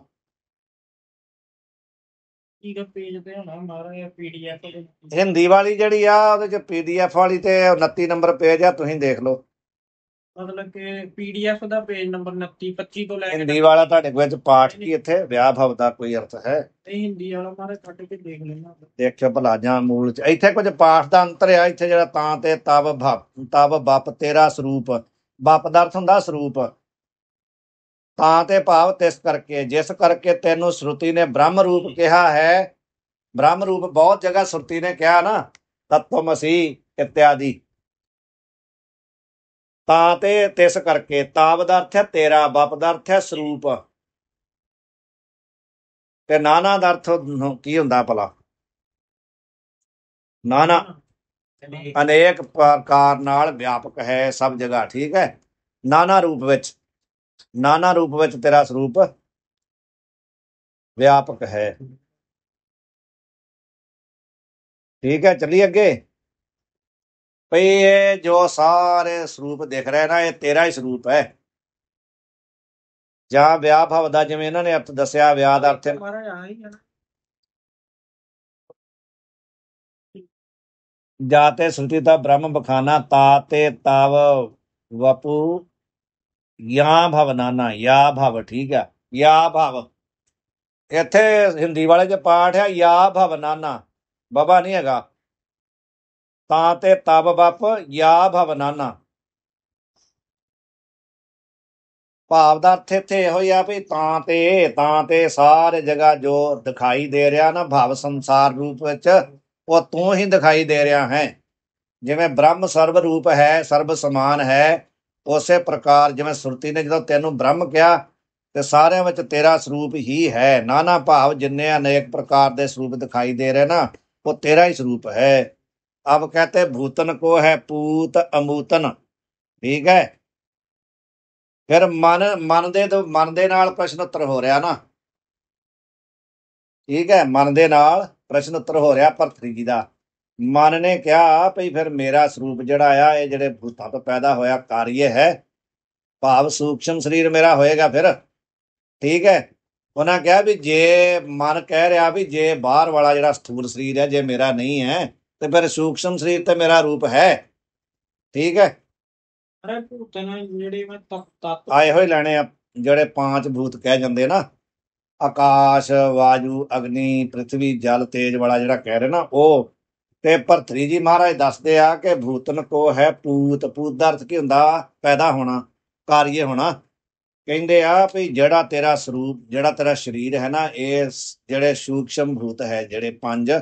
ਠੀਕ ਹੈ, ਪੇਜ ਤੇ ਹੋਣਾ ਮਹਾਰਾਜ ਪੀਡੀਐਫ ਦੇ। ਹਿੰਦੀ ਵਾਲੀ ਜਿਹੜੀ ਆ ਉਹਦੇ ਚ PDF ਵਾਲੀ ਤੇ 29 ਨੰਬਰ ਪੇਜ ਆ, ਤੁਸੀਂ ਦੇਖ ਲਓ। ਮਤਲਬ ਕਿ ਪੀਡੀਐਫ ਦਾ ਪੇਜ ਨੰਬਰ 29 25 ਤੋਂ ਲੈ ਕੇ ਹਿੰਦੀ ਵਾਲਾ ਤੁਹਾਡੇ ਕੋਲ ਵਿੱਚ ਪਾਠ ਕੀ ਇੱਥੇ ਵਿਆਹ ਭਵ ਦਾ ਕੋਈ ਅਰਥ ਹੈ? ਇਹ ਹਿੰਦੀ ਵਾਲਾ ਮਹਾਰਾਜ ਕੱਢ ਕੇ ਦੇਖ ਲੈਣਾ। ਦੇਖਿਓ ਭਲਾ ਜਾਂ ਮੂਲ ਚ ਇੱਥੇ ਕੁਝ ਪਾਠ ਦਾ ਅੰਤਰ ਆ। ਇੱਥੇ ਜਿਹੜਾ ਤਾਂ ਤੇ ਤਬ ਬਪ, ਤੇਰਾ ਸਰੂਪ। ਬਪ ਦਾ ਅਰਥ ਹੁੰਦਾ ਸਰੂਪ। ਤਾਂ ਤੇ ਭਾਵ ਤਿਸ ਕਰਕੇ, ਜਿਸ ਕਰਕੇ ਤੈਨੂੰ ਸ਼ਰੁਤੀ ਨੇ ਬ੍ਰਹਮ ਰੂਪ ਕਿਹਾ ਹੈ। ਬ੍ਰਹਮ ਰੂਪ ਬਹੁਤ ਜਗ੍ਹਾ ਸ਼ਰੁਤੀ ਨੇ ਕਿਹਾ ਨਾ, ਤਤਵਮਸੀ ਇਤਿਆਦਿ। ਤਾਂ ਤੇ ਤਿਸ ਕਰਕੇ, ਤਾਬ ਦਾ ਅਰਥ ਹੈ ਤੇਰਾ, ਬਪ ਦਾ ਅਰਥ ਹੈ ਸਰੂਪ, ਤੇ ਨਾਨਾ ਦਾ ਅਰਥ ਕੀ ਹੁੰਦਾ ਭਲਾ? ਨਾਨਾ ਅਨੇਕ ਪ੍ਰਕਾਰ ਨਾਲ ਵਿਆਪਕ ਹੈ, ਸਭ ਜਗ੍ਹਾ। ਠੀਕ ਹੈ, ਨਾਨਾ ਰੂਪ ਵਿੱਚ, ਨਾਨਾ ਰੂਪ ਵਿੱਚ ਤੇਰਾ ਸਰੂਪ ਵਿਆਪਕ ਹੈ। ਠੀਕ ਹੈ, ਚੱਲੀਏ ਅੱਗੇ। ਭਈ ਇਹ ਜੋ ਸਾਰੇ ਸਰੂਪ ਦਿਖ ਰਹੇ ਨਾ, ਇਹ ਤੇਰਾ ਹੀ ਸਰੂਪ ਹੈ। ਜਾਂ ਵਿਆਹ ਭਵ ਦਾ ਜਿਵੇਂ ਇਹਨਾਂ ਨੇ ਅਰਥ ਦੱਸਿਆ, ਵਿਆਹ ਦਾ ਅਰਥ ਮਹਾਰਾਜ ਆ ਹੀ ਜਾਣਾ। ਜਾਤੇ ਸ਼ਰੁਤੀ ਦਾ ਬ੍ਰਹਮ ਬਖਾਨਾ, ਤਾ ਤੇ ਤਵ ਵਪੂ, ਯਾ ਭਵ ਨਾਨਾ, ਯਾ ਭਵ। ਠੀਕ ਹੈ, ਯਾ ਭਵ। ਇੱਥੇ ਹਿੰਦੀ ਵਾਲੇ ਚ ਪਾਠ ਹੈ ਯਾ ਭਵ ਨਾਨਾ, ਬਾਬਾ ਨਹੀਂ ਹੈਗਾ। ਤਾਂ ਤੇ ਤਬ ਬਪ, ਯਾ ਭਵ ਨਾਨਾ। ਭਾਵ ਦਾ ਅਰਥ ਇੱਥੇ ਇਹੋ ਹੀ ਆ ਵੀ ਤਾਂ ਤੇ ਸਾਰੇ ਜਗ੍ਹਾ ਜੋ ਦਿਖਾਈ ਦੇ ਰਿਹਾ ਨਾ ਭਵ ਸੰਸਾਰ ਰੂਪ ਵਿੱਚ, ਉਹ ਤੂੰ ਹੀ ਦਿਖਾਈ ਦੇ ਰਿਹਾ ਹੈ। ਜਿਵੇਂ ਬ੍ਰਹਮ ਸਰਬ ਰੂਪ ਹੈ, ਸਰਬ ਸਮਾਨ ਹੈ, ਉਸੇ ਪ੍ਰਕਾਰ ਜਿਵੇਂ ਸੁਰਤੀ ਨੇ ਜਦੋਂ ਤੈਨੂੰ ਬ੍ਰਹਮ ਕਿਹਾ ਤੇ ਸਾਰਿਆਂ ਵਿੱਚ ਤੇਰਾ ਸਰੂਪ ਹੀ ਹੈ। ਨਾਨਾ ਭਾਵ ਜਿੰਨੇ ਅਨੇਕ ਪ੍ਰਕਾਰ ਦੇ ਸਰੂਪ ਦਿਖਾਈ ਦੇ ਰਹੇ ਨਾ, ਉਹ ਤੇਰਾ ਹੀ ਸਰੂਪ ਹੈ। ਅਬ ਕਹਤੇ ਭੂਤਨ ਕੋ ਹੈ ਪੂਤ ਅਮੂਤਨ। ਠੀਕ ਹੈ, ਫਿਰ ਮਨ ਦੇ ਨਾਲ ਪ੍ਰਸ਼ਨ ਉੱਤਰ ਹੋ ਰਿਹਾ ਨਾ। ਠੀਕ ਹੈ, ਮਨ ਦੇ ਨਾਲ ਪ੍ਰਸ਼ਨ ਉੱਤਰ ਹੋ ਰਿਹਾ ਭਰਤਰੀ ਜੀ ਦਾ। ਮਨ ਨੇ ਕਿਹਾ ਭਈ ਫਿਰ ਮੇਰਾ ਸਰੂਪ ਜਿਹੜਾ ਆ, ਇਹ ਜਿਹੜੇ ਭੂਤਾਂ ਤੋਂ ਪੈਦਾ ਹੋਇਆ ਕਾਰਯ ਹੈ, ਭਾਵ ਸੂਖਸ਼ਮ ਸਰੀਰ ਮੇਰਾ ਹੋਏਗਾ ਫਿਰ। ਠੀਕ ਹੈ, ਉਹਨਾਂ ਕਿਹਾ ਵੀ ਜੇ ਮਨ ਕਹਿ ਰਿਹਾ ਵੀ ਜੇ ਬਾਹਰ ਵਾਲਾ ਜਿਹੜਾ ਸਥੂਲ ਸਰੀਰ ਹੈ ਜੇ ਮੇਰਾ ਨਹੀਂ ਹੈ, ਤੇ ਫਿਰ ਸੂਖਸ਼ਮ ਸਰੀਰ ਤੇ ਮੇਰਾ ਰੂਪ ਹੈ। ਠੀਕ ਹੈ, ਜਿਹੜੇ ਆਏ ਹੋਏ ਲੈਣੇ ਆ, ਜਿਹੜੇ 5 ਭੂਤ ਕਹਿ ਜਾਂਦੇ ਨਾ, ਆਕਾਸ਼, ਵਾਯੂ, ਅਗਨੀ, ਪ੍ਰਿਥਵੀ, ਜਲ, ਤੇਜ ਵਾਲਾ ਜਿਹੜਾ ਕਹਿ ਰਹੇ ਨਾ, ਉਹ। ਤੇ ਭਰਤਰੀ ਜੀ ਮਹਾਰਾਜ ਦੱਸਦੇ ਆ ਕਿ ਭੂਤਨ ਕੋ ਹੈ ਪੂਤ। ਪੂਤ ਦਾ ਅਰਥ ਕੀ ਹੁੰਦਾ? ਪੈਦਾ ਹੋਣਾ, ਕਾਰਯ ਹੋਣਾ। ਕਹਿੰਦੇ ਆ ਵੀ ਜਿਹੜਾ ਤੇਰਾ ਸਰੂਪ, ਜਿਹੜਾ ਤੇਰਾ ਸਰੀਰ ਹੈ ਨਾ, ਇਹ ਜਿਹੜੇ ਸੂਖਸ਼ਮ ਭੂਤ ਹੈ ਜਿਹੜੇ 5,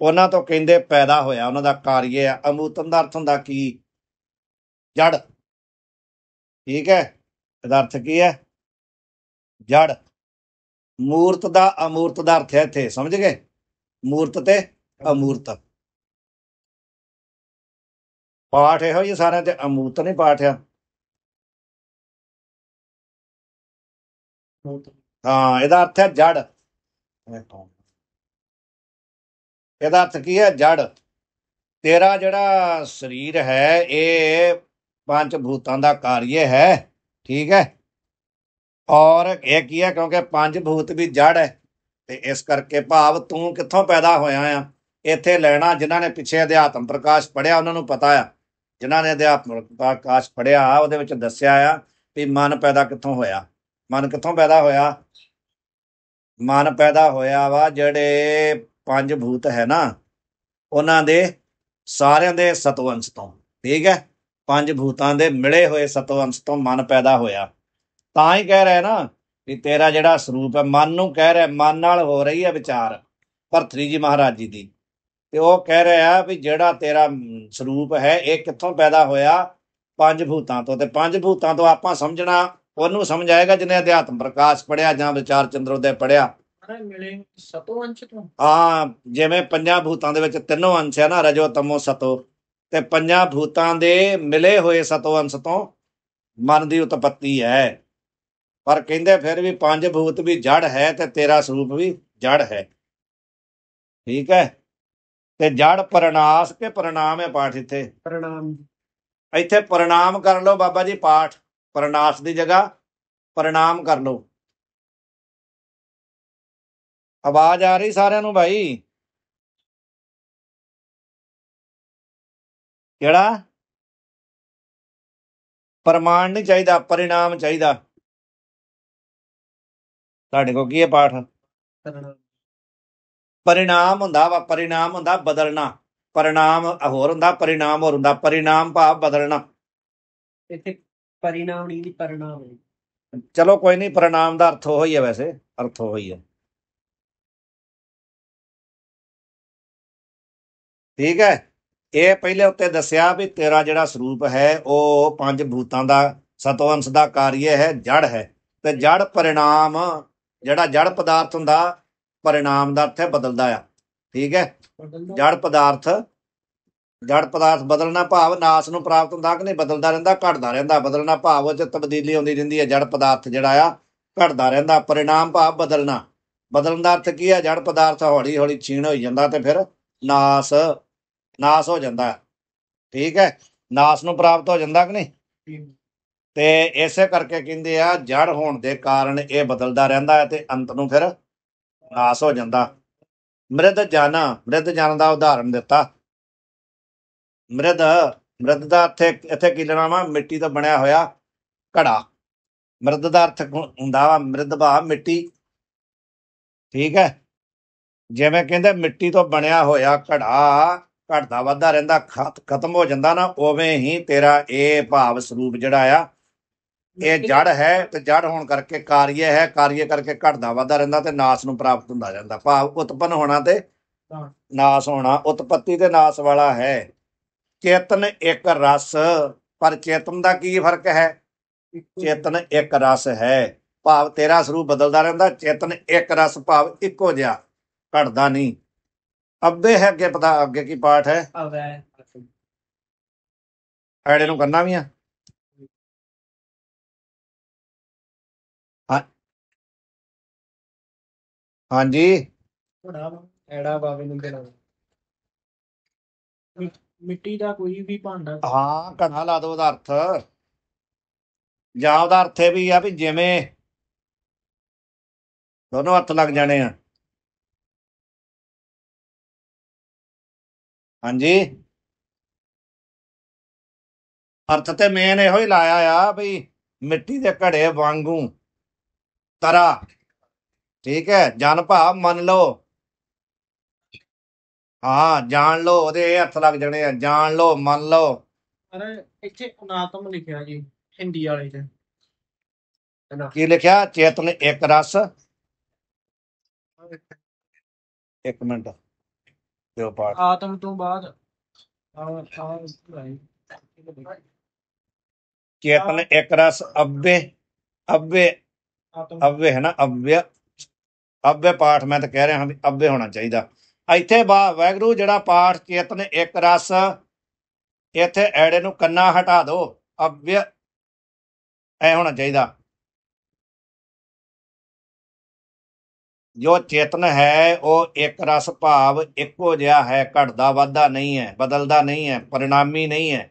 ਉਹਨਾਂ ਤੋਂ ਕਹਿੰਦੇ ਪੈਦਾ ਹੋਇਆ, ਉਹਨਾਂ ਦਾ ਕਾਰਯ ਆ। ਅਮੂਤਨ ਦਾ ਅਰਥ ਹੁੰਦਾ ਕੀ? ਜੜ। ਠੀਕ ਹੈ, ਇਹਦਾ ਅਰਥ ਕੀ ਹੈ? ਜੜ। ਮੂਰਤ ਦਾ ਅਮੂਰਤ ਦਾ ਅਰਥ ਹੈ ਇੱਥੇ, ਸਮਝ ਗਏ? ਮੂਰਤ ਤੇ ਅਮੂਰਤ। ਪਾਠ ਇਹੋ ਹੀ ਸਾਰਿਆਂ ਤੇ, ਅਮੂਰਤ ਨਹੀਂ ਪਾਠ ਆ। ਹਾਂ, ਇਹਦਾ ਅਰਥ ਹੈ ਜੜ। ਇਹਦਾ ਅਰਥ ਕੀ ਹੈ? ਜੜ। ਤੇਰਾ ਜਿਹੜਾ ਸਰੀਰ ਹੈ ਇਹ ਪੰਜ ਭੂਤਾਂ ਦਾ ਕਾਰਯ ਹੈ। ਠੀਕ ਹੈ, ਔਰ ਇਹ ਕੀ ਹੈ? ਕਿਉਂਕਿ ਪੰਜ ਭੂਤ ਵੀ ਜੜ ਹੈ, ਤੇ ਇਸ ਕਰਕੇ ਭਾਵ ਤੂੰ ਕਿੱਥੋਂ ਪੈਦਾ ਹੋਇਆ ਆ ਇੱਥੇ ਲੈਣਾ। ਜਿਨ੍ਹਾਂ ਨੇ ਪਿੱਛੇ ਅਧਿਆਤਮ ਪ੍ਰਕਾਸ਼ ਪੜ੍ਹਿਆ ਉਹਨਾਂ ਨੂੰ ਪਤਾ ਆ। ਜਿਨ੍ਹਾਂ ਨੇ ਅਧਿਆਤਮ ਪ੍ਰਕਾਸ਼ ਪੜ੍ਹਿਆ ਉਹਦੇ ਵਿੱਚ ਦੱਸਿਆ ਆ ਵੀ ਮਨ ਪੈਦਾ ਕਿੱਥੋਂ ਹੋਇਆ। ਮਨ ਕਿੱਥੋਂ ਪੈਦਾ ਹੋਇਆ? ਮਨ ਪੈਦਾ ਹੋਇਆ ਵਾ ਜਿਹੜੇ ਪੰਜ ਭੂਤ ਹੈ ਨਾ, ਉਹਨਾਂ ਦੇ ਸਾਰਿਆਂ ਦੇ ਸਤਵੰਸ਼ ਤੋਂ। ਠੀਕ ਹੈ, ਪੰਜ ਭੂਤਾਂ ਦੇ ਮਿਲੇ ਹੋਏ ਸਤਵੰਸ਼ ਤੋਂ ਮਨ ਪੈਦਾ ਹੋਇਆ। ਤਾਂ ਹੀ ਕਹਿ ਰਿਹਾ ਨਾ ਵੀ ਤੇਰਾ ਜਿਹੜਾ ਸਰੂਪ ਹੈ, ਮਨ ਨੂੰ ਕਹਿ ਰਿਹਾ, ਮਨ ਨਾਲ ਹੋ ਰਹੀ ਹੈ ਵਿਚਾਰ ਭਰਤਰੀ ਜੀ ਮਹਾਰਾਜ ਜੀ ਦੀ। ਤੇ ਉਹ ਕਹਿ ਰਿਹਾ ਵੀ ਜਿਹੜਾ ਤੇਰਾ ਸਰੂਪ ਹੈ ਇਹ ਕਿੱਥੋਂ ਪੈਦਾ ਹੋਇਆ? ਪੰਜ ਭੂਤਾਂ ਤੋਂ। ਤੇ ਪੰਜ ਭੂਤਾਂ ਤੋਂ ਆਪਾਂ ਸਮਝਣਾ ਉਹਨੂੰ ਸਮਝ ਆਏਗਾ ਜਿਹਨੇ ਅਧਿਆਤਮ ਪ੍ਰਕਾਸ਼ ਪੜ੍ਹਿਆ ਜਾਂ ਵਿਚਾਰ ਚੰਦਰੋਦੈ ਪੜ੍ਹਿਆ। ਮਿਲੇ ਸਤੋ ਅੰਸ਼ ਤੋਂ। ਹਾਂ, ਜਿਵੇਂ ਪੰਜਾਂ ਭੂਤਾਂ ਦੇ ਵਿੱਚ ਤਿੰਨੋਂ ਅੰਸ਼ ਹੈ ਨਾ, ਰਜੋ ਤਮੋ ਸਤੋ, ਤੇ ਪੰਜਾਂ ਭੂਤਾਂ ਦੇ ਮਿਲੇ ਹੋਏ ਸਤੋ ਅੰਸ਼ ਤੋਂ ਮਨ ਦੀ ਉਤਪੱਤੀ ਹੈ। ਪਰ ਕਹਿੰਦੇ ਫਿਰ ਵੀ ਪੰਜ ਭੂਤ ਵੀ ਜੜ ਹੈ ਤੇ ਤੇਰਾ ਸਰੂਪ ਵੀ ਜੜ ਹੈ। ਠੀਕ ਹੈ, ਤੇ ਜੜ ਪਰਨਾਸ ਕੇ ਪ੍ਰਣਾਮ ਹੈ ਪਾਠ ਇੱਥੇ। ਪ੍ਰਣਾਮ। ਇੱਥੇ ਪ੍ਰਣਾਮ ਕਰ ਲਓ ਬਾਬਾ ਜੀ, ਪਾਠ ਪਰਨਾਸ ਦੀ ਜਗ੍ਹਾ ਪ੍ਰਣਾਮ ਕਰ ਲਓ। ਆਵਾਜ਼ ਆ ਰਹੀ ਸਾਰਿਆਂ ਨੂੰ ਭਾਈ? ਕਿਹੜਾ? ਪ੍ਰਮਾਣ ਨਹੀਂ ਚਾਹੀਦਾ, ਪਰਿਣਾਮ ਚਾਹੀਦਾ। ਤੁਹਾਡੇ ਕੋਲ ਕੀ ਹੈ ਪਾਠ? ਪਰਿਣਾਮ ਹੁੰਦਾ ਵਾ, ਪਰਿਣਾਮ ਹੁੰਦਾ ਬਦਲਣਾ। ਪਰਿਣਾਮ ਹੋਰ ਹੁੰਦਾ, ਪਰਿਣਾਮ ਹੋਰ ਹੁੰਦਾ। ਪਰਿਣਾਮ ਭਾਵ ਬਦਲਣਾ। ਇੱਥੇ ਪਰਿਣਾਮ ਨਹੀਂ, ਪਰਿਣਾਮ। ਚਲੋ ਕੋਈ ਨਹੀਂ, ਪਰਿਣਾਮ ਦਾ ਅਰਥ ਉਹੀ ਹੈ, ਵੈਸੇ ਅਰਥ ਉਹੀ ਹੈ। ਠੀਕ ਹੈ, ਇਹ ਪਹਿਲੇ ਉੱਤੇ ਦੱਸਿਆ ਵੀ ਤੇਰਾ ਜਿਹੜਾ ਸਰੂਪ ਹੈ ਉਹ ਪੰਜ ਭੂਤਾਂ ਦਾ ਸਤਵੰਸ਼ ਦਾ ਕਾਰਯ ਹੈ, ਜੜ ਹੈ। ਤੇ ਜੜ ਪਰਿਣਾਮ, ਜਿਹੜਾ ਜੜ ਪਦਾਰਥ ਹੁੰਦਾ, ਪਰਿਣਾਮ ਦਾ ਅਰਥ ਹੈ ਬਦਲਦਾ ਆ। ਠੀਕ ਹੈ, ਜੜ ਪਦਾਰਥ, ਜੜ ਪਦਾਰਥ ਬਦਲਣਾ ਭਾਵ ਨਾਸ ਨੂੰ ਪ੍ਰਾਪਤ ਹੁੰਦਾ ਕਿ ਨਹੀਂ? ਬਦਲਦਾ ਰਹਿੰਦਾ, ਘਟਦਾ ਰਹਿੰਦਾ। ਬਦਲਣਾ ਭਾਵ ਉਹ 'ਚ ਤਬਦੀਲੀ ਆਉਂਦੀ ਰਹਿੰਦੀ ਹੈ। ਜੜ ਪਦਾਰਥ ਜਿਹੜਾ ਆ ਘਟਦਾ ਰਹਿੰਦਾ। ਪਰਿਣਾਮ ਭਾਵ ਬਦਲਣਾ। ਬਦਲਣ ਦਾ ਅਰਥ ਕੀ ਹੈ? ਜੜ ਪਦਾਰਥ ਹੌਲੀ ਹੌਲੀ ਛੀਣ ਹੋਈ ਜਾਂਦਾ ਤੇ ਫਿਰ ਨਾਸ ਹੋ ਜਾਂਦਾ। ਠੀਕ ਹੈ, ਨਾਸ ਨੂੰ ਪ੍ਰਾਪਤ ਹੋ ਜਾਂਦਾ ਕਿ ਨਹੀਂ? ਤੇ ਇਸੇ ਕਰਕੇ ਕਹਿੰਦੇ ਆ ਜੜ ਹੋਣ ਦੇ ਕਾਰਨ ਇਹ ਬਦਲਦਾ ਰਹਿੰਦਾ ਹੈ ਤੇ ਅੰਤ ਨੂੰ ਫਿਰ ਨਾਸ ਹੋ ਜਾਂਦਾ। ਮ੍ਰਿਦ ਜਨ ਦਾ ਉਦਾਹਰਣ ਦਿੱਤਾ। ਮ੍ਰਿਦ ਦਾ ਅਰਥ ਇੱਥੇ ਕੀ ਲੈਣਾ ਵਾ? ਮਿੱਟੀ ਤੋਂ ਬਣਿਆ ਹੋਇਆ ਘੜਾ। ਮ੍ਰਿਦ ਦਾ ਅਰਥ ਹੁੰਦਾ ਵਾ ਮ੍ਰਿਦ ਭਾਵ ਮਿੱਟੀ। ਠੀਕ ਹੈ, ਜਿਵੇਂ ਕਹਿੰਦੇ ਮਿੱਟੀ ਤੋਂ ਬਣਿਆ ਹੋਇਆ ਘੜਾ ਘਟਦਾ ਵੱਧਦਾ ਰਹਿੰਦਾ, ਖਤਮ ਹੋ ਜਾਂਦਾ ਨਾ, ਉਵੇਂ ਹੀ ਤੇਰਾ ਇਹ ਭਾਵ ਸਰੂਪ ਜਿਹੜਾ ਆ ਇਹ ਜੜ ਹੈ। ਤੇ ਜੜ ਹੋਣ ਕਰਕੇ ਕਾਰਯ ਹੈ, ਕਾਰਯ ਕਰਕੇ ਘਟਦਾ ਵੱਧਦਾ ਰਹਿੰਦਾ ਤੇ ਨਾਸ ਨੂੰ ਪ੍ਰਾਪਤ ਹੁੰਦਾ ਜਾਂਦਾ। ਭਾਵ ਉਤਪੰਨ ਹੋਣਾ ਤੇ ਨਾਸ ਹੋਣਾ, ਉਤਪੱਤੀ ਤੇ ਨਾਸ ਵਾਲਾ ਹੈ। ਚੇਤਨ ਇੱਕ ਰਸ, ਪਰ ਚੇਤਨ ਦਾ ਕੀ ਫਰਕ ਹੈ? ਚੇਤਨ ਇੱਕ ਰਸ ਹੈ, ਭਾਵ ਤੇਰਾ ਸਰੂਪ ਬਦਲਦਾ ਰਹਿੰਦਾ। ਚੇਤਨ ਇੱਕ ਰਸ ਭਾਵ ਇੱਕੋ ਜਿਹਾ, ਘਟਦਾ ਨਹੀਂ। ਅੱਬੇ ਹੈ ਅੱਗੇ ਪਤਾ, ਅੱਗੇ ਕੀ ਪਾਠ ਹੈ? ਐੜੇ ਨੂੰ ਕਰਨਾ ਵੀ ਆ। ਹਾਂਜੀ, ਐੜਾ ਬਾਬੇ ਨੂੰ ਦੇਣਾ। ਮਿੱਟੀ ਦਾ ਕੋਈ ਵੀ ਭਾਂਡਾ। ਹਾਂ, ਘੜਾ ਲਾ ਦੋ ਉਹਦਾ ਅਰਥ। ਜਾਂ ਉਹਦਾ ਅਰਥ ਇਹ ਵੀ ਆ ਵੀ ਜਿਵੇਂ ਦੋਨੋਂ ਹੱਥ ਲੱਗ ਜਾਣੇ ਆ। ਹਾਂਜੀ, ਅਰਥ ਤੇ ਮੇਨ ਇਹੋ ਹੀ ਲਾਇਆ ਆ ਵੀ ਮਿੱਟੀ ਦੇ ਘੜੇ ਵਾਂਗੂ ਤਰਾ। ਠੀਕ ਹੈ, ਜਨ ਭਾਵ ਮੰਨ ਲਓ। ਹਾਂ, ਜਾਣ ਲਓ, ਉਹਦੇ ਇਹ ਹੱਥ ਲੱਗ ਜਾਣੇ ਆ। ਜਾਣ ਲਓ, ਮੰਨ ਲਓ। ਇੱਥੇ ਅਨਾਤਮ ਲਿਖਿਆ ਜੀ ਹਿੰਦੀ ਵਾਲੇ ਚ। ਕੀ ਲਿਖਿਆ? ਚੇਤਨ ਇੱਕ ਰਸ। ਇੱਕ ਮਿੰਟ, ਦਿਓ ਪਾਠ। ਆਤਮ ਤੋਂ ਬਾਅਦ ਚੇਤਨ ਇੱਕ ਰਸ ਅव्य ਅव्य ਆਤਮ ਅव्य ਹੈ ਨਾ ਅव्य ਅव्य ਪਾਠ ਮੈਂ ਤਾਂ ਕਹਿ ਰਿਹਾ ਹਾਂ ਵੀ ਅव्य ਹੋਣਾ ਚਾਹੀਦਾ। ਇੱਥੇ ਵਾਹਿਗੁਰੂ ਜਿਹੜਾ ਪਾਠ ਚੇਤਨ ਇੱਕ ਰਸ, ਇੱਥੇ ਐੜੇ ਨੂੰ ਕੰਨਾ ਹਟਾ ਦਿਓ, ਅव्य ਐ ਹੋਣਾ ਚਾਹੀਦਾ। ਜੋ ਚੇਤਨ ਹੈ ਉਹ ਇੱਕ ਰਸ ਭਾਵ ਇੱਕੋ ਜਿਹਾ ਹੈ, ਘਟਦਾ ਵੱਧਦਾ ਨਹੀਂ ਹੈ, ਬਦਲਦਾ ਨਹੀਂ ਹੈ, ਪਰਿਣਾਮੀ ਨਹੀਂ ਹੈ।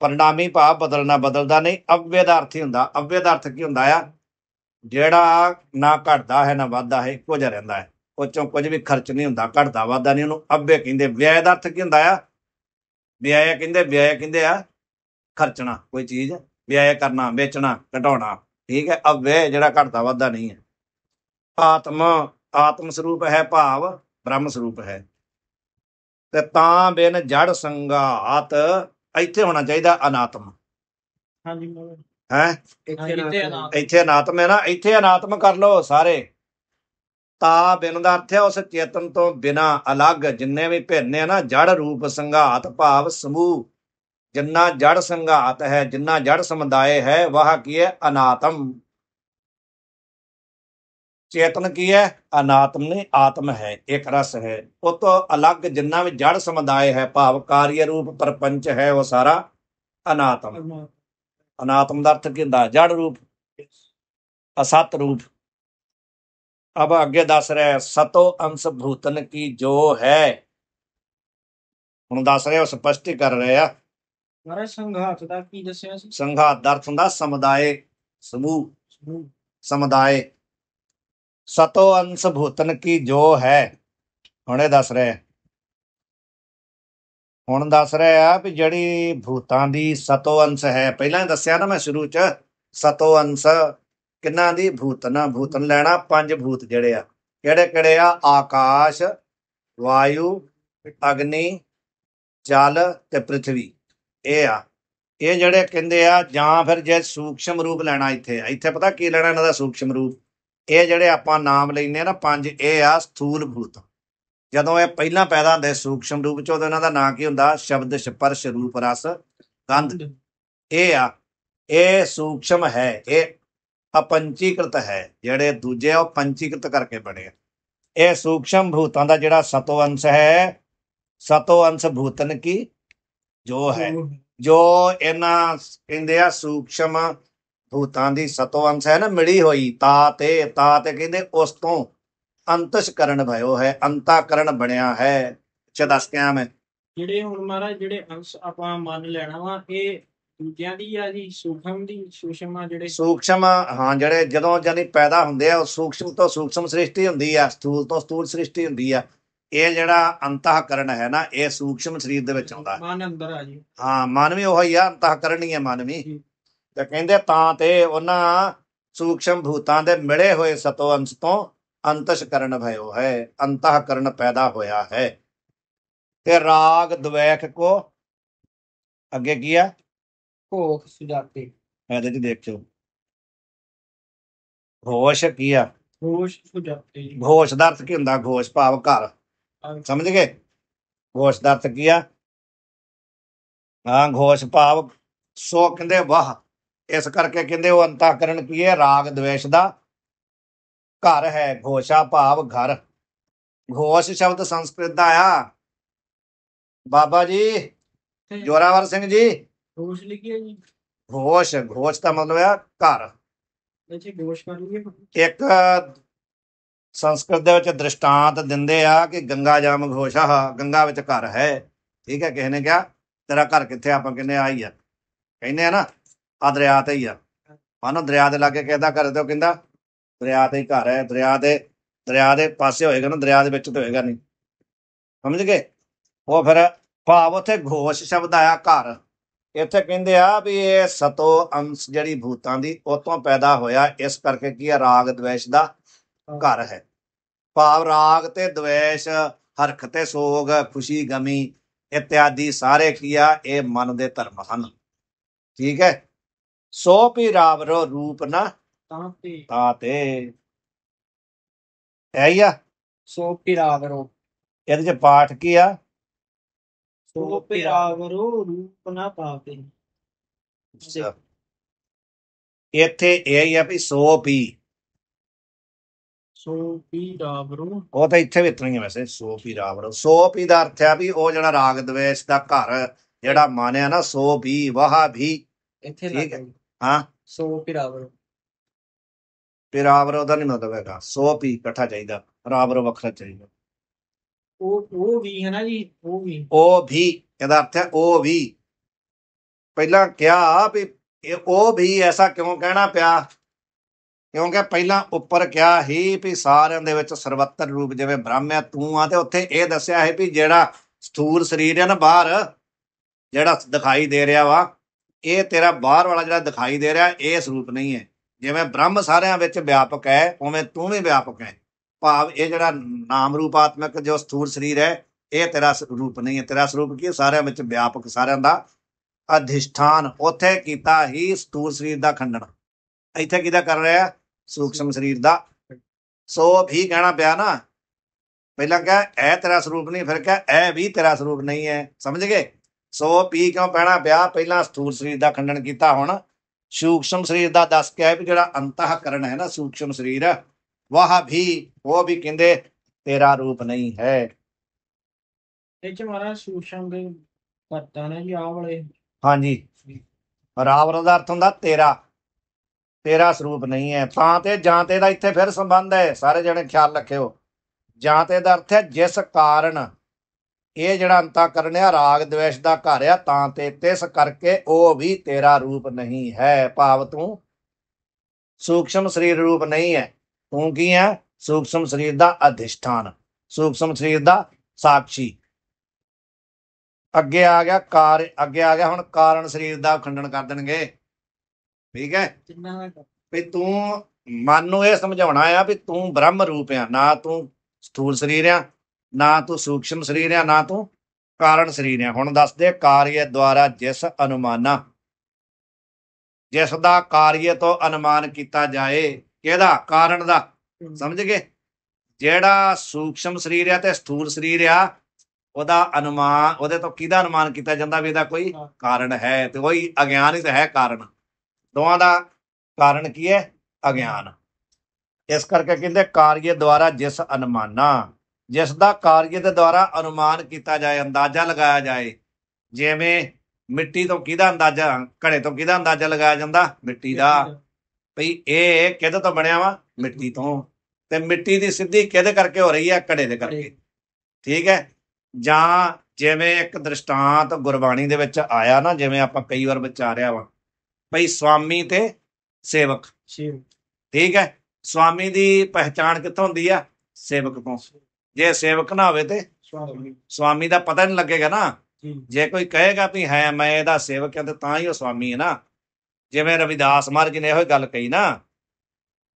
ਪਰਿਣਾਮੀ ਭਾਵ ਬਦਲਣਾ ਬਦਲਦਾ ਨਹੀਂ। ਅव्य ਦਾ ਅਰਥ ਹੀ ਹੁੰਦਾ, ਅव्य ਦਾ ਅਰਥ ਕੀ ਹੁੰਦਾ ਆ? ਜਿਹੜਾ ਨਾ ਘਟਦਾ ਹੈ ਨਾ ਵੱਧਦਾ ਹੈ, ਇੱਕੋ ਜਿਹਾ ਰਹਿੰਦਾ ਹੈ, ਉਹ ਚੋਂ ਕੁਝ ਵੀ ਖਰਚ ਨਹੀਂ ਹੁੰਦਾ, ਘਟਦਾ ਵੱਧਦਾ ਨਹੀਂ, ਉਹਨੂੰ ਅव्य ਕਹਿੰਦੇ। ਵਿਆਹ ਦਾ ਅਰਥ ਕੀ ਹੁੰਦਾ ਆ? ਵਿਆਹ ਕਹਿੰਦੇ ਆ ਖਰਚਣਾ, ਕੋਈ ਚੀਜ਼ ਵਿਆਹ ਕਰਨਾ, ਵੇਚਣਾ, ਘਟਾਉਣਾ, ਠੀਕ ਹੈ। ਅव्य ਜਿਹੜਾ ਘਟਦਾ ਵੱਧਦਾ ਨਹੀਂ ਹੈ। ਆਤਮ ਸਰੂਪ ਹੈ ਭਾਵ ਬ੍ਰਹਮ ਸਰੂਪ ਹੈ। ਤੇ ਤਾਂ ਬਿਨ ਜੜ ਸੰਗਾਤ, ਇੱਥੇ ਹੋਣਾ ਚਾਹੀਦਾ ਅਨਾਤਮ। ਹਾਂਜੀ ਹੈ ਇੱਥੇ ਅਨਾਤਮ ਹੈ ਨਾ, ਇੱਥੇ ਅਨਾਤਮ ਕਰ ਲਓ ਸਾਰੇ। ਤਾ ਬਿਨ ਦਾ ਅਰਥ ਹੈ ਉਸ ਚੇਤਨ ਤੋਂ ਬਿਨਾ ਅਲੱਗ ਜਿੰਨੇ ਵੀ ਭਿੰਨ ਹੈ ਨਾ, ਜੜ ਰੂਪ ਸੰਘਾਤ ਭਾਵ ਸਮੂਹ, ਜਿੰਨਾ ਜੜ ਸੰਘਾਤ ਹੈ, ਜਿੰਨਾ ਜੜ ਸਮੁਦਾਇ ਹੈ, ਵਾਹ ਕੀ ਹੈ? ਅਨਾਤਮ। ਚੇਤਨ ਕੀ ਹੈ? ਅਨਾਤਮ ਨੇ, ਆਤਮ ਹੈ, ਇੱਕ ਰਸ ਹੈ। ਉਹ ਤੋਂ ਅਲੱਗ ਜਿੰਨਾ ਵੀ ਜੜ ਸਮੁਦਾਇ ਹੈ ਭਾਵ ਕਾਰਯ ਰੂਪ ਪ੍ਰਪੰਚ ਹੈ, ਉਹ ਸਾਰਾ ਅਨਾਤਮ। ਅਨਾਤਮ ਦਾ ਅਰਥ ਕੀ ਹੁੰਦਾ? ਜੜ ਰੂਪ, ਅਸਤ ਰੂਪ। ਅਬ ਅੱਗੇ ਦੱਸ ਰਿਹਾ ਸਤੋ ਅੰਸ਼ ਭੂਤਨ ਕੀ ਜੋ ਹੈ। ਹੁਣ ਦੱਸ ਰਿਹਾ, ਉਹ ਸਪਸ਼ਟੀ ਕਰ ਰਹੇ ਆ। ਸੰਘਾਤ ਦਾ ਕੀ ਦੱਸਿਆ ਸੀ? ਸੰਘਾਤ ਦਾ ਅਰਥ ਹੁੰਦਾ ਸਮੁਦਾਇ, ਸਮੂਹ, ਸਮੁਦਾਇ। ਸਤੋ ਅੰਸ਼ ਭੂਤਨ ਕੀ ਜੋ ਹੈ, ਹੁਣ ਇਹ ਦੱਸ ਰਿਹਾ। ਹੁਣ ਦੱਸ ਰਿਹਾ ਵੀ ਜਿਹੜੀ ਭੂਤਾਂ ਦੀ ਸਤੋ ਅੰਸ਼ ਹੈ, ਪਹਿਲਾਂ ਹੀ ਦੱਸਿਆ ਨਾ ਮੈਂ ਸ਼ੁਰੂ ਚ, ਸਤੋ ਅੰਸ਼ ਕਿੰਨਾ ਦੀ? ਭੂਤਨ। ਭੂਤਨ ਲੈਣਾ ਪੰਜ ਭੂਤ ਜਿਹੜੇ ਆ, ਕਿਹੜੇ ਕਿਹੜੇ ਆ? ਆਕਾਸ਼, ਵਾਯੂ, ਅਗਨੀ, ਜਲ ਤੇ ਪ੍ਰਿਥਵੀ। ਇਹ ਆ, ਇਹ ਜਿਹੜੇ ਕਹਿੰਦੇ ਆ। ਜਾਂ ਫਿਰ ਜੇ ਸੂਖਸ਼ਮ ਰੂਪ ਲੈਣਾ, ਇੱਥੇ ਪਤਾ ਕੀ ਲੈਣਾ ਇਹਨਾਂ ਦਾ? ਸੂਖਸ਼ਮ ਰੂਪ। ਇਹ ਜਿਹੜੇ ਆਪਾਂ ਨਾਮ ਲੈਂਦੇ ਆ ਨਾ ਪੰਜ, ਇਹ ਆ ਸਥੂਲ ਭੂਤ। ਜਦੋਂ ਇਹ ਪਹਿਲਾਂ ਪੈਦਾ ਹੁੰਦੇ ਸੂਖਸ਼ਮ ਰੂਪ ਚ, ਉਦੋਂ ਇਹਨਾਂ ਦਾ ਨਾਂ ਕੀ ਹੁੰਦਾ? ਸ਼ਬਦ, ਸਪਰਸ਼, ਰੂਪ, ਰਸ, ਗੰਧ। ਇਹ ਆ, ਇਹ ਸੂਖਸ਼ਮ ਹੈ, ਇਹ ਅਪੰਚੀਕ੍ਰਿਤ ਹੈ। ਜਿਹੜੇ ਦੂਜੇ ਉਹ ਪੰਚੀਕ੍ਰਿਤ ਕਰਕੇ ਬਣੇ। ਇਹ ਸੂਖਸ਼ਮ ਭੂਤਾਂ ਦਾ ਜਿਹੜਾ ਸਤੋ ਅੰਸ਼ ਹੈ, ਸਤੋ ਅੰਸ਼ ਭੂਤਨ ਕੀ ਜੋ ਹੈ, ਜੋ ਇਹਨਾਂ ਕਹਿੰਦੇ ਆ ਸੂਖਸ਼ਮ ਭੂਤਾਂ ਦੀ ਸਤੋ ਅੰਸ਼ ਹੈ ਨਾ, ਮਿਲੀ ਹੋਈ। ਤਾ ਤੇ ਕਹਿੰਦੇ ਉਸ ਤੋਂ ਅੰਤਸ਼ਕਰਨ ਭਇਓ ਹੈ, ਅੰਤਾਕਰਨ ਬਣਿਆ ਹੈ। ਦੱਸ ਕੇ ਮੈਂ ਜਿਹੜੇ ਹੁਣ ਮਹਾਰਾਜ ਜਿਹੜੇ ਅੰਸ਼ ਆਪਾਂ ਮੰਨ ਲੈਣਾ ਵਾ, ਇਹ ਦੂਜਿਆਂ ਦੀ ਆ ਜੀ, ਸੂਖਮ ਦੀ, ਸੂਖਮ ਆ ਜਿਹੜੇ ਸੂਖਸ਼ਮ। ਹਾਂ, ਜਿਹੜੇ ਜਦੋਂ ਜਾਨੀ ਪੈਦਾ ਹੁੰਦੇ ਆ, ਉਹ ਸੂਖਸ਼ਮ ਤੋਂ ਸੂਖਸ਼ਮ ਸ੍ਰਿਸ਼ਟੀ ਹੁੰਦੀ ਆ, ਸਥੂਲ ਤੋਂ ਸਥੂਲ ਸ੍ਰਿਸ਼ਟੀ ਹੁੰਦੀ ਆ। ਇਹ ਜਿਹੜਾ ਅੰਤःਕਰਨ ਹੈ ਨਾ, ਇਹ ਸੂਖਸ਼ਮ ਸਰੀਰ ਦੇ ਵਿੱਚ ਆਉਂਦਾ। ਮਨ ਅੰਦਰ ਆ ਜੀ। ਹਾਂ, ਮਨ ਵੀ ਉਹੀ ਆ, ਅੰਤःਕਰਨ ਹੀ ਆ ਮਨ ਵੀ। ਤੇ ਕਹਿੰਦੇ ਤਾਂ ਤੇ ਉਹਨਾਂ ਸੂਖਸ਼ਮ ਭੂਤਾਂ ਦੇ ਮਿਲੇ ਹੋਏ ਸਤੋ ਅੰਸ਼ ਤੋਂ ਅੰਤਸ਼ਕਰਨ ਭਇਓ ਹੈ, ਅੰਤःਕਰਨ ਪੈਦਾ ਹੋਇਆ ਹੈ। ਤੇ ਰਾਗ ਦਵੈਖ ਕੋ ਅੱਗੇ ਕੀ ਆ? ਭੋਖ ਸੁਜਾਤੇ। ਇਹਦੇ ਚ ਦੇਖਿਓ, ਘੋਸ਼ ਕੀ ਆ? ਘੋਸ਼ ਸੁਜਾਤੇ। ਘੋਸ਼ ਦਾ ਅਰਥ ਕੀ ਹੁੰਦਾ? ਘੋਸ਼ ਭਾਵ ਘਰ, ਸਮਝ ਗਏ? ਘੋਸ਼ ਦਾ ਅਰਥ ਕੀ ਆ? ਹਾਂ, ਘੋਸ਼ ਭਾਵ ਸੋ ਕਹਿੰਦੇ ਵਾਹ। ਇਸ ਕਰਕੇ ਕਹਿੰਦੇ ਉਹ ਅੰਤःਕਰਨ ਕੀ ਹੈ? ਰਾਗ ਦਵੇਸ਼ ਦਾ ਘਰ ਹੈ। ਘੋਸ਼ਾ ਭਾਵ ਘਰ। ਘੋਸ਼ ਸ਼ਬਦ ਸੰਸਕ੍ਰਿਤ ਦਾ ਆ। ਬਾਬਾ ਜੀ ਜੋਰਾਵਰ ਸਿੰਘ ਜੀ, ਘੋਸ਼ ਲਿਖਿਆ ਜੀ। ਘੋਸ਼ ਦਾ ਮਤਲਬ ਆ ਘਰ। ਘੋਸ਼ ਕਰ ਲਈਏ। ਇੱਕ ਸੰਸਕ੍ਰਿਤ ਦੇ ਵਿੱਚ ਦ੍ਰਿਸ਼ਟਾਂਤ ਦਿੰਦੇ ਆ ਕਿ ਗੰਗਾ ਜਾਮ ਘੋਸ਼ਾ, ਗੰਗਾ ਵਿੱਚ ਘਰ ਹੈ। ਠੀਕ ਹੈ, ਕਿਸੇ ਨੇ ਕਿਹਾ ਤੇਰਾ ਘਰ ਕਿੱਥੇ? ਆਪਾਂ ਕਹਿੰਦੇ ਆ ਹੀ ਆ, ਕਹਿੰਦੇ ਆ ਨਾ, ਆ ਦਰਿਆ ਤੇ ਹੀ ਆ। ਮਾਨੋ ਦਰਿਆ ਦੇ ਲਾਗੇ ਕਿਸੇ ਦਾ ਘਰ ਤੇ ਉਹ ਕਹਿੰਦਾ ਦਰਿਆ ਤੇ ਹੀ ਘਰ ਹੈ। ਦਰਿਆ ਦੇ ਪਾਸੇ ਹੋਏਗਾ ਨਾ, ਦਰਿਆ ਦੇ ਵਿੱਚ ਤੇ ਹੋਏਗਾ ਨਹੀਂ, ਸਮਝ ਗਏ? ਉਹ ਫਿਰ ਭਾਵ ਉੱਥੇ ਘੋਸ਼ ਸ਼ਬਦ ਆਇਆ ਘਰ। ਇੱਥੇ ਕਹਿੰਦੇ ਆ ਵੀ ਇਹ ਸਤੋ ਅੰਸ਼ ਜਿਹੜੀ ਭੂਤਾਂ ਦੀ ਉਹ ਤੋਂ ਪੈਦਾ ਹੋਇਆ, ਇਸ ਕਰਕੇ ਕੀ ਆ? ਰਾਗ ਦਵੇਸ਼ ਦਾ ਘਰ ਹੈ। ਭਾਵ ਰਾਗ ਤੇ ਦਵੇਸ਼, ਹਰਖ ਤੇ ਸੋਗ, ਖੁਸ਼ੀ ਗਮੀ ਇਤਿਆਦਿ ਸਾਰੇ ਕੀ ਆ? ਇਹ ਮਨ ਦੇ ਧਰਮ ਹਨ। ਠੀਕ ਹੈ। ਸੋ ਵੀ ਰਾਵਰੋ ਰੂਪ ਨਾ ਤਾਤੇ, ਹੈ ਹੀ ਆ। ਸੋ ਪਿਰਾਵਰੋ, ਇਹਦੇ ਚ ਪਾਠ ਕੀ ਆ? ਸੋ ਪਿਰਾਵਰੋ ਰੂਪ ਨਾ ਪਾਵੇ। ਇੱਥੇ ਇਹ ਹੀ ਆ ਵੀ ਸੋ ਪੀ, ਸੋ ਪਿਰਾਵਰੋ। ਉਹ ਤਾਂ ਇੱਥੇ ਵੀ ਇਤਨਾ ਹੀ ਆ ਵੈਸੇ, ਸੋ ਪੀ ਰਾਵਰ। ਸੋ ਪੀ ਦਾ ਅਰਥ ਆ ਵੀ ਉਹ ਜਿਹੜਾ ਰਾਗ ਦਵੇਸ਼ ਦਾ ਘਰ ਜਿਹੜਾ ਮਾਨਿਆ ਨਾ, ਸੋ ਵੀ ਵਾਹ ਵੀ, ਇੱਥੇ ਠੀਕ ਹੈ। ਲੱਗ ਹਾਂ, ਸੋ ਪਿਰਾਵਰੋ। ਪਿਰਾਵਰ ਉਹਦਾ ਨਹੀਂ ਮਤਲਬ ਹੈਗਾ, ਸੋ ਪੀ ਇਕੱਠਾ ਚਾਹੀਦਾ, ਰਾਵਰ ਵੱਖਰਾ ਚਾਹੀਦਾ। ਉਹ ਵੀ ਹੈ ਨਾ ਜੀ, ਉਹ ਵੀ। ਉਹ ਵੀ ਇਹਦਾ ਅਰਥ ਹੈ ਉਹ ਵੀ। ਪਹਿਲਾਂ ਕਿਹਾ ਵੀ ਇਹ ਉਹ ਵੀ ਐਸਾ ਕਿਉਂ ਕਹਿਣਾ ਪਿਆ? ਕਿਉਂਕਿ ਪਹਿਲਾਂ ਉੱਪਰ ਕਿਹਾ ਸੀ ਵੀ ਸਾਰਿਆਂ ਦੇ ਵਿੱਚ ਸਰਵੱਤਰ ਰੂਪ ਜਿਵੇਂ ਬ੍ਰਹਮ ਆ, ਤੂੰ ਆ, ਤੇ ਉੱਥੇ ਇਹ ਦੱਸਿਆ ਹੈ ਵੀ ਜਿਹੜਾ ਸਥੂਲ ਸਰੀਰ ਹੈ ਨਾ ਬਾਹਰ ਜਿਹੜਾ ਦਿਖਾਈ ਦੇ ਰਿਹਾ ਵਾ, ਇਹ ਤੇਰਾ ਬਾਹਰ ਵਾਲਾ ਜਿਹੜਾ ਦਿਖਾਈ ਦੇ ਰਿਹਾ ਇਹ ਸਰੂਪ ਨਹੀਂ ਹੈ। ਜਿਵੇਂ ਬ੍ਰਹਮ ਸਾਰਿਆਂ ਵਿੱਚ ਵਿਆਪਕ ਹੈ, ਉਵੇਂ ਤੂੰ ਵੀ ਵਿਆਪਕ ਹੈ। ਭਾਵ ਇਹ ਜਿਹੜਾ ਨਾਮ ਰੂਪਾਤਮਕ ਜੋ ਸਥੂਲ ਸਰੀਰ ਹੈ ਇਹ ਤੇਰਾ ਰੂਪ ਨਹੀਂ ਹੈ। ਤੇਰਾ ਸਰੂਪ ਕੀ? ਸਾਰਿਆਂ ਵਿੱਚ ਵਿਆਪਕ, ਸਾਰਿਆਂ ਦਾ ਅਧਿਸ਼ਠਾਨ। ਉੱਥੇ ਕੀਤਾ ਹੀ ਸਥੂਲ ਸਰੀਰ ਦਾ ਖੰਡਨ, ਇੱਥੇ ਕਿਹਦਾ ਕਰ ਰਿਹਾ? ਸੂਖਸ਼ਮ ਸਰੀਰ ਦਾ। ਸੋ ਵੀ ਕਹਿਣਾ ਪਿਆ ਨਾ, ਪਹਿਲਾਂ ਕਿਹਾ ਇਹ ਤੇਰਾ ਸਰੂਪ ਨਹੀਂ, ਫਿਰ ਕਿਹਾ ਇਹ ਵੀ ਤੇਰਾ ਸਰੂਪ ਨਹੀਂ ਹੈ। ਸਮਝ ਗਏ? ਸੋ ਪੀ ਕਿਉਂ ਕਹਿਣਾ ਪਿਆ? ਪਹਿਲਾਂ ਸਥੂਲ ਸਰੀਰ ਦਾ ਖੰਡਨ ਕੀਤਾ, ਹੁਣ ਸੂਖਸ਼ਮ ਸਰੀਰ ਦਾ ਦੱਸ ਕੇ ਆਏ ਵੀ ਜਿਹੜਾ ਅੰਤःਕਰਨ ਹੈ ਨਾ ਸੂਖਸ਼ਮ ਸਰੀਰ, ਵਾਹ ਵੀ, ਉਹ ਵੀ ਕਹਿੰਦੇ ਤੇਰਾ ਰੂਪ ਨਹੀਂ ਹੈ। ਇਹ ਚ ਮਾਰਾ ਸੂਖਸ਼ਮ ਦੇ ਕਰਤਾ ਨੇ ਜੀ ਆਹ ਵਾਲੇ। ਹਾਂਜੀ, ਰਾਵਰ ਦਾ ਅਰਥ ਹੁੰਦਾ ਤੇਰਾ, ਤੇਰਾ ਸਰੂਪ ਨਹੀਂ ਹੈ। ਤਾਂ ਤੇ ਜਾਂ ਤੇ ਦਾ ਇੱਥੇ ਫਿਰ ਸੰਬੰਧ ਹੈ, ਸਾਰੇ ਜਣੇ ਖਿਆਲ ਰੱਖਿਓ। ਜਾਂ ਤੇ ਦਾ ਅਰਥ ਹੈ ਜਿਸ ਕਾਰਨ ਇਹ ਜਿਹੜਾ ਅੰਤःਕਰਨ ਆ ਰਾਗ ਦਵੇਸ਼ ਦਾ ਘਰ ਆ, ਤਾਂ ਤੇ ਤਿਸ ਕਰਕੇ ਉਹ ਵੀ ਤੇਰਾ ਰੂਪ ਨਹੀਂ ਹੈ। ਭਾਵ ਤੂੰ ਸੂਖਸ਼ਮ ਸਰੀਰ ਰੂਪ ਨਹੀਂ ਹੈ, ਤੂੰ ਕੀ ਹੈ? ਸੂਖਸ਼ਮ ਸਰੀਰ ਦਾ ਅਧਿਸ਼ਠਾਨ, ਸੂਖਸ਼ਮ ਸਰੀਰ ਦਾ ਸਾਕਸ਼ੀ। ਅੱਗੇ ਆ ਗਿਆ ਅੱਗੇ ਆ ਗਿਆ ਹੁਣ ਕਾਰਨ ਸਰੀਰ ਦਾ ਖੰਡਨ ਕਰ ਦੇਣਗੇ। ਠੀਕ ਹੈ, ਵੀ ਤੂੰ ਮਨ ਨੂੰ ਇਹ ਸਮਝਾਉਣਾ ਆ ਵੀ ਤੂੰ ਬ੍ਰਹਮ ਰੂਪ ਆ, ਨਾ ਤੂੰ ਸਥੂਲ ਸਰੀਰ ਆ, ਨਾ ਤੂੰ ਸੂਖਸ਼ਮ ਸਰੀਰ ਆ, ਨਾ ਤੂੰ ਕਾਰਨ ਸਰੀਰ ਆ। ਹੁਣ ਦੱਸਦੇ ਕਾਰਯ ਦੁਆਰਾ ਜਿਸ ਅਨੁਮਾਨਾ, ਜਿਸ ਦਾ ਕਾਰਯ ਤੋਂ ਅਨੁਮਾਨ ਕੀਤਾ ਜਾਏ, ਕਿਹਦਾ? ਕਾਰਨ ਦਾ। ਸਮਝ ਗਏ? ਜਿਹੜਾ ਸੂਖਸ਼ਮ ਸਰੀਰ ਆ ਤੇ ਸਥੂਲ ਸਰੀਰ ਆ, ਉਹਦਾ ਅਨੁਮਾਨ, ਉਹਦੇ ਤੋਂ ਕਿਹਦਾ ਅਨੁਮਾਨ ਕੀਤਾ ਜਾਂਦਾ ਵੀ ਇਹਦਾ ਕੋਈ ਕਾਰਨ ਹੈ, ਤੇ ਉਹੀ ਅਗਿਆਨ ਹੀ ਤਾਂ ਹੈ ਕਾਰਨ। ਦੋਵਾਂ ਦਾ ਕਾਰਨ ਕੀ ਹੈ? ਅਗਿਆਨ। ਇਸ ਕਰਕੇ ਕਹਿੰਦੇ ਕਾਰਯ ਦੁਆਰਾ ਜਿਸ ਅਨੁਮਾਨਾ, ਜਿਸ ਦਾ ਕਾਰਯ ਦੇ ਦੁਆਰਾ ਅਨੁਮਾਨ ਕੀਤਾ ਜਾਏ, ਅੰਦਾਜ਼ਾ ਲਗਾਇਆ ਜਾਏ। ਜਿਵੇਂ ਮਿੱਟੀ ਤੋਂ ਕਿਹਦਾ ਅੰਦਾਜ਼ਾ, ਘੜੇ ਤੋਂ ਕਿਹਦਾ ਅੰਦਾਜ਼ਾ ਲਗਾਇਆ ਜਾਂਦਾ? ਮਿੱਟੀ ਦਾ। ਭਈ ਇਹ ਕਿਹਦੇ ਤੋਂ ਬਣਿਆ ਵਾ? ਮਿੱਟੀ ਤੋਂ। ਤੇ ਮਿੱਟੀ ਦੀ ਸਿੱਧੀ ਕਿਹਦੇ ਕਰਕੇ ਹੋ ਰਹੀ ਹੈ? ਘੜੇ ਦੇ ਕਰਕੇ। ਠੀਕ ਹੈ। ਜਾਂ ਜਿਵੇਂ ਇੱਕ ਦ੍ਰਿਸ਼ਟਾਂਤ ਗੁਰਬਾਣੀ ਦੇ ਵਿੱਚ ਆਇਆ ਨਾ, ਜਿਵੇਂ ਆਪਾਂ ਕਈ ਵਾਰ ਵਿਚਾਰਿਆ ਵਾ, ਭਈ ਸਵਾਮੀ ਤੇ ਸੇਵਕ। ਠੀਕ ਹੈ, ਸਵਾਮੀ ਦੀ ਪਹਿਚਾਣ ਕਿੱਥੋਂ ਹੁੰਦੀ ਆ? ਸੇਵਕ ਤੋਂ। ਜੇ ਸੇਵਕ ਨਾ ਹੋਵੇ ਤੇ ਸਵਾਮੀ ਦਾ ਪਤਾ ਨਹੀਂ ਲੱਗੇਗਾ ਨਾ। ਜੇ ਕੋਈ ਕਹੇਗਾ ਵੀ ਹੈ ਮੈਂ ਇਹਦਾ ਸੇਵਕ ਹਾਂ, ਤੇ ਤਾਂ ਹੀ ਉਹ ਸਵਾਮੀ ਹੈ ਨਾ। ਜਿਵੇਂ ਰਵਿਦਾਸ ਮਹਾਰਾਜ ਜੀ ਨੇ ਇਹੋ ਗੱਲ ਕਹੀ ਨਾ,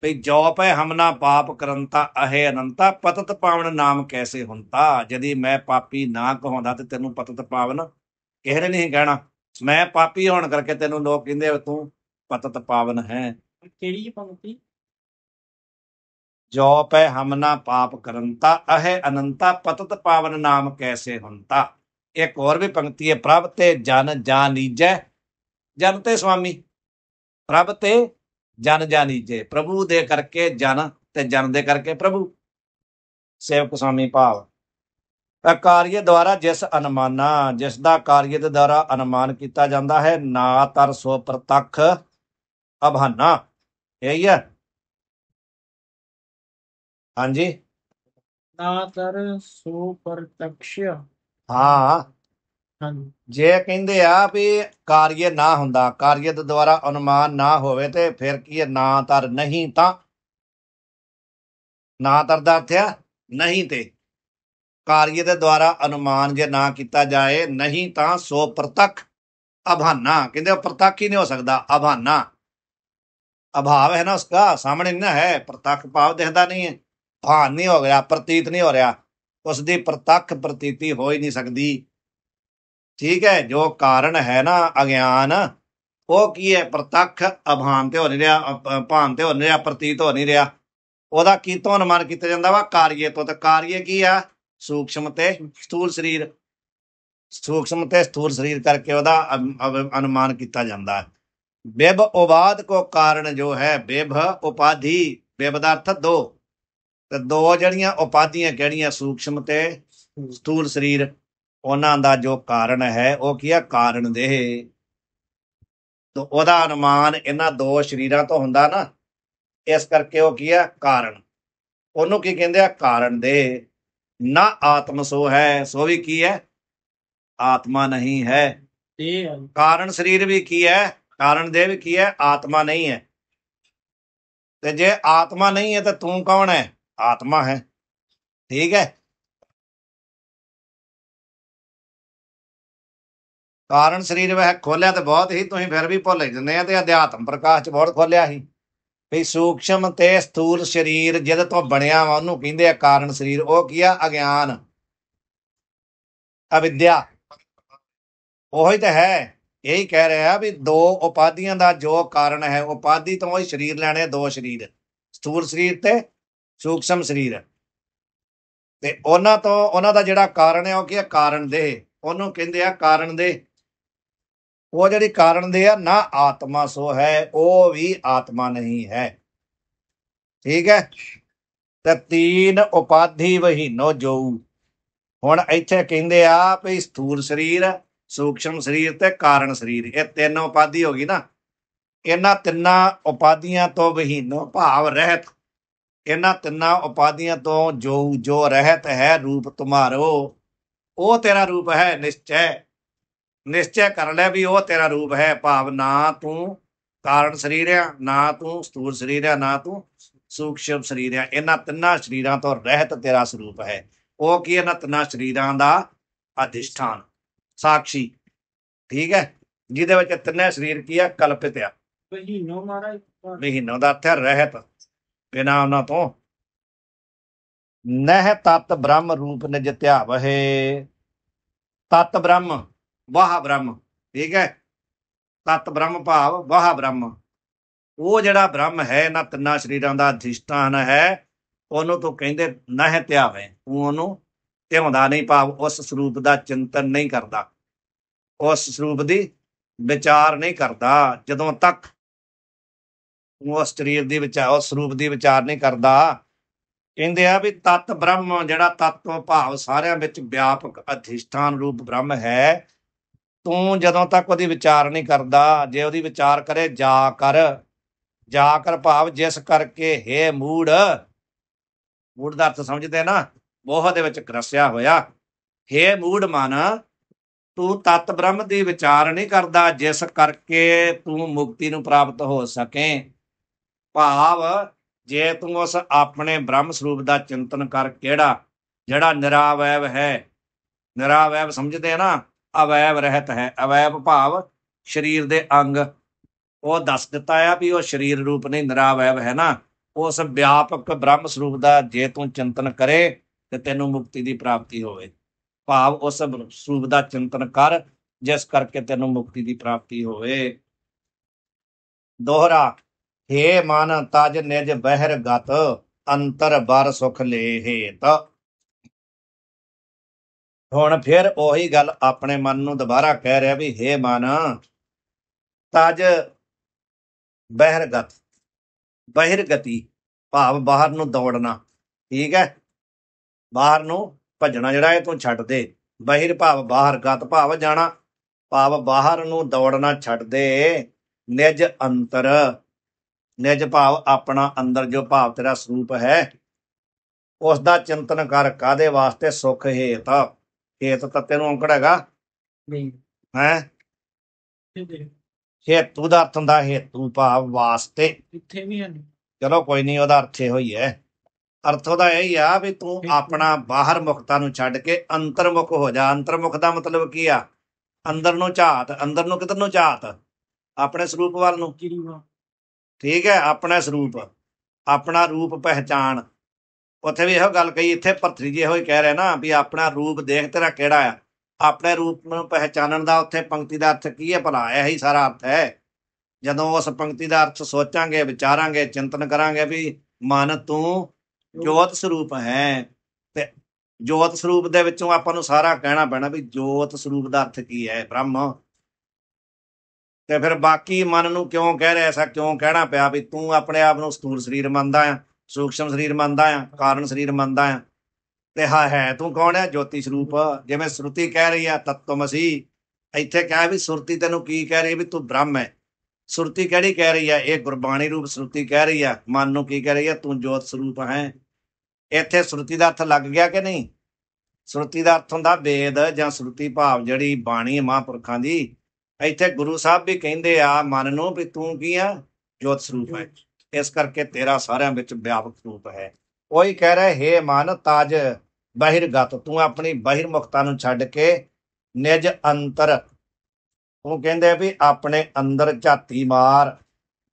ਵੀ ਜੋ ਪੈ ਹਮਨਾ ਪਾਪ ਕਰੰਤਾ ਅਹੇ ਅਨੰਤਾ, ਪਤਤ ਪਾਵਨ ਨਾਮ ਕੈਸੇ ਹੁੰਤਾ। ਜਦੀ ਮੈਂ ਪਾਪੀ ਨਾ ਕਹਾਉਂਦਾ ਤੇ ਤੈਨੂੰ ਪਤਤ ਪਾਵਨ ਕਿਸੇ ਨੇ ਨਹੀਂ ਕਹਿਣਾ। ਮੈਂ ਪਾਪੀ ਹੋਣ ਕਰਕੇ ਤੈਨੂੰ ਲੋਕ ਕਹਿੰਦੇ ਤੂੰ ਪਤਤ ਪਾਵਨ ਹੈ। ਕਿਹੜੀ ਪੰਕਤੀ? ਜੋ ਪੈ ਹਮਨਾ ਪਾਪ ਕਰੰਤਾ ਅਹੇ ਅਨੰਤਾ, ਪਤਤ ਪਾਵਨ ਨਾਮ ਕੈਸੇ ਹੁੰਤਾ। ਇੱਕ ਹੋਰ ਵੀ ਪੰਕਤੀ ਹੈ, ਪ੍ਰਭ ਤੇ ਜਨ ਜਾਨੀਜੈ। ਜਨ ਤੇ ਸਵਾਮੀ, ਪ੍ਰਭ ਤੇ ਜਨ ਜਾਨੀਜੈ। ਪ੍ਰਭੂ ਦੇ ਕਰਕੇ ਜਨ, ਤੇ ਜਨ ਦੇ ਕਰਕੇ ਪ੍ਰਭੂ। ਸੇਵਕ ਸਵਾਮੀ ਭਾਵ ਕਾਰਯ ਦੁਆਰਾ ਜਿਸ ਅਨੁਮਾਨਾ, ਜਿਸ ਦਾ ਕਾਰਯ ਦੇ ਦੁਆਰਾ ਅਨੁਮਾਨ ਕੀਤਾ ਜਾਂਦਾ ਹੈ, ਨਾ ਤਰ ਸੋ ਪ੍ਰਤੱਖ ਅਭਾਨਾ। ਇਹੀ ਹੈ। ਹਾਂਜੀ, ਨਾ ਤਰ ਸੋ ਪ੍ਰਤੱਖ। ਹਾਂ। ਜੇ ਕਹਿੰਦੇ ਆ ਵੀ ਕਾਰਯ ਨਾ ਹੁੰਦਾ, ਕਾਰਯ ਦੇ ਦੁਆਰਾ ਅਨੁਮਾਨ ਨਾ ਹੋਵੇ, ਤੇ ਫਿਰ ਕੀ ਹੈ? ਨਾ ਤਰ ਨਹੀਂ ਤਾਂ। ਨਾ ਤਰ ਦਾ ਅਰਥ ਆ ਨਹੀਂ ਤੇ। ਕਾਰਯ ਦੇ ਦੁਆਰਾ ਅਨੁਮਾਨ ਜੇ ਨਾ ਕੀਤਾ ਜਾਏ, ਨਹੀਂ ਤਾਂ ਸੋ ਪ੍ਰਤੱਖ ਅਭਾਨਾ। ਕਹਿੰਦੇ ਉਹ ਪ੍ਰਤੱਖ ਹੀ ਨਹੀਂ ਹੋ ਸਕਦਾ। ਅਭਾਨਾ ਅਭਾਵ ਹੈ ਨਾ, ਉਸका ਸਾਹਮਣੇ ਨਹੀਂ ਨਾ ਹੈ। ਪ੍ਰਤੱਖ ਭਾਵ ਦਿਖਦਾ ਨਹੀਂ ਹੈ, ਭਾਨ ਨਹੀਂ ਹੋ ਰਿਹਾ, ਪ੍ਰਤੀਤ ਨਹੀਂ ਹੋ ਰਿਹਾ, ਉਸਦੀ ਪ੍ਰਤੱਖ ਪ੍ਰਤੀਤੀ ਹੋ ਹੀ ਨਹੀਂ ਸਕਦੀ। ਠੀਕ ਹੈ। ਜੋ ਕਾਰਨ ਹੈ ਨਾ ਅਗਿਆਨ, ਉਹ ਕੀ ਹੈ? ਪ੍ਰਤੱਖ ਅਭਾਨ ਤੇ ਹੋ ਨਹੀਂ ਰਿਹਾ, ਭਾਨ ਤੇ ਹੋ ਨਹੀਂ ਰਿਹਾ, ਪ੍ਰਤੀਤ ਹੋ ਨਹੀਂ ਰਿਹਾ। ਉਹਦਾ ਕੀ ਤੋਂ ਅਨੁਮਾਨ ਕੀਤਾ ਜਾਂਦਾ ਵਾ? ਕਾਰਯ ਤੋਂ। ਤੇ ਕਾਰਯ ਕੀ ਆ? ਸੂਖਸ਼ਮ ਤੇ ਸਥੂਲ ਸਰੀਰ। ਸੂਖਸ਼ਮ ਤੇ ਸਥੂਲ ਸਰੀਰ ਕਰਕੇ ਉਹਦਾ ਅਨੁਮਾਨ ਕੀਤਾ ਜਾਂਦਾ ਹੈ। ਬਿਬ ਉਬਾਦ ਕੋ ਕਾਰਨ ਜੋ ਹੈ ਬਿਬ ਉਪਾਧੀ। ਬਿਬ ਦਾ ਅਰਥ ਦੋ, ਤੇ ਦੋ ਜਿਹੜੀਆਂ ਉਪਾਧੀਆਂ ਕਿਹੜੀਆਂ, ਸੂਖਸ਼ਮ ਤੇ ਸਥੂਲ ਸਰੀਰ, ਉਹਨਾਂ ਦਾ ਜੋ ਕਾਰਨ ਹੈ ਉਹ ਕੀ ਹੈ, ਕਾਰਨ ਦੇਹ। ਤਾਂ ਉਹਦਾ ਅਨੁਮਾਨ ਇਹਨਾਂ ਦੋ ਸਰੀਰਾਂ ਤੋਂ ਹੁੰਦਾ ਨਾ, ਇਸ ਕਰਕੇ ਉਹ ਕੀ ਹੈ, ਕਾਰਨ। ਉਹਨੂੰ ਕੀ ਕਹਿੰਦੇ ਆ, ਕਾਰਨ ਦੇਹ। ਨਾ ਆਤਮ ਸੋ ਹੈ, ਸੋ ਵੀ ਕੀ ਹੈ, ਆਤਮਾ ਨਹੀਂ ਹੈ। ਕਾਰਨ ਸਰੀਰ ਵੀ ਕੀ ਹੈ, ਕਾਰਨ ਦੇਹ ਵੀ ਕੀ ਹੈ, ਆਤਮਾ ਨਹੀਂ ਹੈ। ਤੇ ਜੇ ਆਤਮਾ ਨਹੀਂ ਹੈ ਤਾਂ ਤੂੰ ਕੌਣ ਹੈ, ਆਤਮਾ ਹੈ। ਠੀਕ ਹੈ। ਕਾਰਨ ਸਰੀਰ ਵੈਸੇ ਖੋਲਿਆ ਤੇ ਬਹੁਤ ਹੀ, ਤੁਸੀਂ ਫਿਰ ਵੀ ਭੁੱਲ ਜਾਂਦੇ ਆ। ਤੇ ਅਧਿਆਤਮ ਪ੍ਰਕਾਸ਼ ਚ ਬਹੁਤ ਖੋਲਿਆ ਸੀ ਵੀ ਸੂਖਸ਼ਮ ਤੇ ਸਥੂਲ ਸਰੀਰ ਜਿਹਦੇ ਤੋਂ ਬਣਿਆ ਵਾ ਉਹਨੂੰ ਕਹਿੰਦੇ ਆ ਕਾਰਨ ਸਰੀਰ। ਉਹ ਕੀ ਆ, ਅਗਿਆਨ, ਅਵਿਦਿਆ, ਉਹੀ ਤਾਂ ਹੈ। ਇਹੀ ਕਹਿ ਰਿਹਾ ਵੀ ਦੋ ਉਪਾਧੀਆਂ ਦਾ ਜੋ ਕਾਰਨ ਹੈ, ਉਪਾਧੀ ਤੋਂ ਹੀ ਸਰੀਰ ਲੈਣੇ, ਦੋ ਸਰੀਰ, ਸਥੂਲ ਸਰੀਰ ਤੇ ਸੂਖਸ਼ਮ ਸਰੀਰ। ਤੇ ਉਹਨਾਂ ਤੋਂ ਉਹਨਾਂ ਦਾ ਜਿਹੜਾ ਕਾਰਨ ਹੈ ਉਹ ਕੀ ਹੈ, ਕਾਰਨ ਦੇਹ। ਉਹਨੂੰ ਕਹਿੰਦੇ ਆ ਕਾਰਨ ਦੇਹ। ਉਹ ਜਿਹੜੀ ਕਾਰਨ ਦੇ ਆ, ਨਾ ਆਤਮਾ ਸੋ ਹੈ, ਉਹ ਵੀ ਆਤਮਾ ਨਹੀਂ ਹੈ। ਠੀਕ ਹੈ। ਤੇ ਤੀਨ ਉਪਾਧੀ ਵਹੀਨੋ ਜੋਊ। ਹੁਣ ਇੱਥੇ ਕਹਿੰਦੇ ਆ ਵੀ ਸਥੂਲ ਸਰੀਰ, ਸੂਖਸ਼ਮ ਸਰੀਰ ਤੇ ਕਾਰਨ ਸਰੀਰ, ਇਹ ਤਿੰਨ ਉਪਾਧੀ ਹੋ ਗਈ ਨਾ। ਇਹਨਾਂ ਤਿੰਨਾਂ ਉਪਾਧੀਆਂ ਤੋਂ ਵਹੀਨੋ ਭਾਵ ਰਹਿਤ, ਇਹਨਾਂ ਤਿੰਨਾਂ ਉਪਾਧੀਆਂ ਤੋਂ ਜੋ ਰਹਿਤ ਹੈ ਰੂਪ ਤੁਮਾਰੋ, ਉਹ ਤੇਰਾ ਰੂਪ ਹੈ। ਨਿਸ਼ਚੈ ਕਰ ਲੈ ਵੀ ਉਹ ਤੇਰਾ ਰੂਪ ਹੈ। ਭਾਵ ਨਾ ਤੂੰ ਕਾਰਨ ਸਰੀਰ ਆ, ਨਾ ਤੂੰ ਸਥੂਲ ਸਰੀਰ ਆ, ਨਾ ਤੂੰ ਸੂਖਸ਼ਮ ਸਰੀਰ ਆ। ਇਹਨਾਂ ਤਿੰਨਾਂ ਸਰੀਰਾਂ ਤੋਂ ਰਹਿਤ ਤੇਰਾ ਸਰੂਪ ਹੈ। ਉਹ ਕੀ, ਇਹਨਾਂ ਤਿੰਨਾਂ ਸਰੀਰਾਂ ਦਾ ਅਧਿਸ਼ਠਾਨ, ਸਾਖੀ। ਠੀਕ ਹੈ। ਜਿਹਦੇ ਵਿੱਚ ਤਿੰਨੇ ਸਰੀਰ ਕੀ ਆ, ਕਲਪਿਤ ਆ। ਵਹੀਨੋ ਦਾ ਅਰਥ ਹੈ ਰਹਿਤ, ਬਿਨਾਂ ਉਹਨਾਂ ਤੋਂ। ਨਹਿ ਤਤ ਬ੍ਰਹਮ ਰੂਪ ਨਿਜ ਧਿਆਵਹਿ। ਤਤ ਬ੍ਰਹਮ, ਵਾਹ ਬ੍ਰਹਮ। ਠੀਕ ਹੈ। ਤਤ ਬ੍ਰਹਮ ਭਾਵ ਵਾਹ ਬ੍ਰਹਮ। ਉਹ ਜਿਹੜਾ ਬ੍ਰਹਮ ਹੈ, ਇਹਨਾਂ ਤਿੰਨਾਂ ਸਰੀਰਾਂ ਦਾ ਅਧਿਸ਼ਠਾਨ ਹੈ, ਉਹਨੂੰ ਤੂੰ ਕਹਿੰਦੇ ਨਹਿ ਧਿਆਵੇ। ਤੂੰ ਉਹਨੂੰ ਧਿਆਉਂਦਾ ਨਹੀਂ, ਭਾਵ ਉਸ ਸਰੂਪ ਦਾ ਚਿੰਤਨ ਨਹੀਂ ਕਰਦਾ, ਉਸ ਸਰੂਪ ਦੀ ਵਿਚਾਰ ਨਹੀਂ ਕਰਦਾ। ਜਦੋਂ ਤੱਕ ਉਸ ਸਰੀਰ ਦੀ ਵਿਚਾਰ, ਉਸ ਸਰੂਪ ਦੀ ਵਿਚਾਰ ਨਹੀਂ ਕਰਦਾ। ਕਹਿੰਦੇ ਆ ਵੀ ਤਤ ਬ੍ਰਹਮ, ਜਿਹੜਾ ਤਤ ਭਾਵ ਸਾਰਿਆਂ ਵਿੱਚ ਵਿਆਪਕ ਅਧਿਸ਼ਠਾਨ ਰੂਪ ਬ੍ਰਹਮ ਹੈ, ਤੂੰ ਜਦੋਂ ਤੱਕ ਉਹਦੀ ਵਿਚਾਰ ਨਹੀਂ ਕਰਦਾ। ਜੇ ਉਹਦੀ ਵਿਚਾਰ ਕਰੇ ਜਾ ਕਰ ਭਾਵ ਜਿਸ ਕਰਕੇ ਹੇ ਮੂੜ ਦਾ ਅਰਥ ਸਮਝਦੇ ਨਾ, ਮੋਹ ਦੇ ਵਿੱਚ ਗਰਸਿਆ ਹੋਇਆ। ਹੇ ਮੂੜ ਮਨ, ਤੂੰ ਤਤ ਬ੍ਰਹਮ ਦੀ ਵਿਚਾਰ ਨਹੀਂ ਕਰਦਾ ਜਿਸ ਕਰਕੇ ਤੂੰ ਮੁਕਤੀ ਨੂੰ ਪ੍ਰਾਪਤ ਹੋ ਸਕੇ। ਭਾਵ ਜੇ ਤੂੰ ਉਸ ਆਪਣੇ ਬ੍ਰਹਮ ਸਰੂਪ ਦਾ ਚਿੰਤਨ ਕਰ, ਕਿਹੜਾ, ਜਿਹੜਾ ਨਿਰਾਵੈਵ ਹੈ। ਨਿਰਾਵੈਵ ਸਮਝਦੇ ਨਾ, ਅਵੈਵ ਰਹਿਤ ਹੈ। ਅਵੈਵ ਭਾਵ ਸਰੀਰ ਦੇ ਅੰਗ। ਉਹ ਦੱਸ ਦਿੱਤਾ ਆ ਵੀ ਉਹ ਸਰੀਰ ਰੂਪ ਨਹੀਂ, ਨਿਰਾਵੈਵ ਹੈ ਨਾ। ਉਸ ਵਿਆਪਕ ਬ੍ਰਹਮ ਸਰੂਪ ਦਾ ਜੇ ਤੂੰ ਚਿੰਤਨ ਕਰੇ ਤੇ ਤੈਨੂੰ ਮੁਕਤੀ ਦੀ ਪ੍ਰਾਪਤੀ ਹੋਵੇ। ਭਾਵ ਉਸ ਸਰੂਪ ਦਾ ਚਿੰਤਨ ਕਰ ਜਿਸ ਕਰਕੇ ਤੈਨੂੰ ਮੁਕਤੀ ਦੀ ਪ੍ਰਾਪਤੀ ਹੋਵੇ। ਦੋਹਰਾ, ਹੇ ਮਨ ਤਜ ਨਿਜ ਬਹਿਰ ਗਤ, ਅੰਤਰ ਬਰ ਸੁਖ ਲੈ ਹੇਤ। ਹੁਣ ਫਿਰ ਉਹੀ ਗੱਲ ਆਪਣੇ ਮਨ ਨੂੰ ਦੁਬਾਰਾ ਕਹਿ ਰਿਹਾ ਵੀ ਹੇ ਮਨ ਤਜ ਬਹਿਰਗਤ, ਬਹਿਰਗਤੀ ਭਾਵ ਬਾਹਰ ਨੂੰ ਦੌੜਨਾ। ਠੀਕ ਹੈ। ਬਾਹਰ ਨੂੰ ਭੱਜਣਾ ਜਿਹੜਾ ਇਹ ਤੂੰ ਛੱਡ ਦੇ। ਬਹਿਰ ਭਾਵ ਬਾਹਰ, ਗਤ ਭਾਵ ਜਾਣਾ, ਭਾਵ ਬਾਹਰ ਨੂੰ ਦੌੜਨਾ ਛੱਡ ਦੇ। ਨਿਜ ਅੰਤਰ, ਨਿਜ ਭਾਵ ਆਪਣਾ ਅੰਦਰ ਜੋ ਭਾਵ ਤੇਰਾ ਸਰੂਪ ਹੈ, ਉਸ ਦਾ ਚਿੰਤਨ ਕਰ। ਕਾਹਦੇ ਵਾਸਤੇ, ਸੁਖ ਹੇਤ। ਹੇਤ ਤਾਂ ਤੈਨੂੰ ਔਂਕੜ ਹੈਗਾ ਹੈ। ਹੇਤੂ ਦਾ ਅਰਥ ਹੁੰਦਾ ਹੇਤੂ ਭਾਵ ਵਾਸਤੇ। ਚਲੋ ਕੋਈ ਨਹੀਂ, ਉਹਦਾ ਅਰਥ ਇਹੋ ਹੀ ਹੈ। ਅਰਥ ਉਹਦਾ ਇਹੀ ਆ ਵੀ ਤੂੰ ਆਪਣਾ ਬਾਹਰ ਮੁਖਤਾ ਨੂੰ ਛੱਡ ਕੇ ਅੰਤਰਮੁਖ ਹੋ ਜਾ। ਅੰਤਰਮੁਖ ਦਾ ਮਤਲਬ ਕੀ ਆ, ਅੰਦਰ ਨੂੰ ਝਾਤ। ਅੰਦਰ ਨੂੰ ਕਿੱਧਰ ਨੂੰ ਝਾਤ, ਆਪਣੇ ਸਰੂਪ ਵੱਲ ਨੂੰ। ਠੀਕ ਹੈ। ਆਪਣਾ ਸਰੂਪ, ਆਪਣਾ ਰੂਪ ਪਹਿਚਾਣ। ਉੱਥੇ ਵੀ ਇਹੋ ਗੱਲ ਕਹੀ, ਇੱਥੇ ਭਰਤਰੀ ਜੀ ਇਹੋ ਹੀ ਕਹਿ ਰਹੇ ਨਾ ਵੀ ਆਪਣਾ ਰੂਪ ਦੇਖ ਤੇਰਾ ਕਿਹੜਾ ਆ। ਆਪਣੇ ਰੂਪ ਨੂੰ ਪਹਿਚਾਣਨ ਦਾ ਉੱਥੇ ਪੰਕਤੀ ਦਾ ਅਰਥ ਕੀ ਹੈ ਭਲਾ, ਇਹੀ ਸਾਰਾ ਅਰਥ ਹੈ। ਜਦੋਂ ਉਸ ਪੰਕਤੀ ਦਾ ਅਰਥ ਸੋਚਾਂਗੇ, ਵਿਚਾਰਾਂਗੇ, ਚਿੰਤਨ ਕਰਾਂਗੇ ਵੀ ਮਨ ਤੂੰ ਜੋਤ ਸਰੂਪ ਹੈ, ਤੇ ਜੋਤ ਸਰੂਪ ਦੇ ਵਿੱਚੋਂ ਆਪਾਂ ਨੂੰ ਸਾਰਾ ਕਹਿਣਾ ਪੈਣਾ ਵੀ ਜੋਤ ਸਰੂਪ ਦਾ ਅਰਥ ਕੀ ਹੈ, ਬ੍ਰਹਮ। ਤੇ ਫਿਰ ਬਾਕੀ ਮਨ ਨੂੰ ਕਿਉਂ ਕਹਿ ਰਿਹਾ, ਐਸਾ ਕਿਉਂ ਕਹਿਣਾ ਪਿਆ ਵੀ ਤੂੰ ਆਪਣੇ ਆਪ ਨੂੰ ਸਥੂਲ ਸਰੀਰ ਮੰਨਦਾ ਆ, ਸੂਖਸ਼ਮ ਸਰੀਰ ਮੰਨਦਾ ਆ, ਕਾਰਨ ਸਰੀਰ ਮੰਨਦਾ ਆ, ਤੇ ਹੈ ਤੂੰ ਕੌਣ ਹੈ? ਜੋਤੀ ਸਰੂਪ। ਜਿਵੇਂ ਸ਼ਰੂਤੀ ਕਹਿ ਰਹੀ ਆ ਤਤਵਮਸੀ, ਇੱਥੇ ਕਹਿ ਵੀ ਸੁਰਤੀ ਤੈਨੂੰ ਕੀ ਕਹਿ ਰਹੀ ਵੀ ਤੂੰ ਬ੍ਰਹਮ ਹੈ। ਸੁਰਤੀ ਕਿਹੜੀ ਕਹਿ ਰਹੀ ਆ? ਇਹ ਗੁਰਬਾਣੀ ਰੂਪ ਸ਼ਰੂਤੀ ਕਹਿ ਰਹੀ ਆ। ਮਨ ਨੂੰ ਕੀ ਕਹਿ ਰਹੀ ਆ? ਤੂੰ ਜੋਤ ਸਰੂਪ ਹੈ। ਇੱਥੇ ਸ਼ਰੂਤੀ ਦਾ ਅਰਥ ਲੱਗ ਗਿਆ ਕਿ ਨਹੀਂ? ਸ਼ਰੂਤੀ ਦਾ ਅਰਥ ਹੁੰਦਾ ਵੇਦ ਜਾਂ ਸ਼ਰੂਤੀ ਭਾਵ ਜਿਹੜੀ ਬਾਣੀ ਹੈ ਮਹਾਂਪੁਰਖਾਂ ਦੀ। ਇੱਥੇ ਗੁਰੂ ਸਾਹਿਬ ਵੀ ਕਹਿੰਦੇ ਆ ਮਨ ਨੂੰ ਵੀ ਤੂੰ ਕੀ ਆ? ਜੋਤ ਸਰੂਪ ਹੈ। ਇਸ ਕਰਕੇ ਤੇਰਾ ਸਾਰਿਆਂ ਵਿੱਚ ਵਿਆਪਕ ਰੂਪ ਹੈ। ਉਹੀ ਕਹਿ ਰਿਹਾ, ਹੇ ਮਨ ਤਜ ਬਹਿਰਗਤ, ਤੂੰ ਆਪਣੀ ਬਹਿਰਮੁਖਤਾ ਨੂੰ ਛੱਡ ਕੇ ਨਿਜ ਅੰਤਰ, ਉਹ ਕਹਿੰਦੇ ਵੀ ਆਪਣੇ ਅੰਦਰ ਝਾਤੀ ਮਾਰ।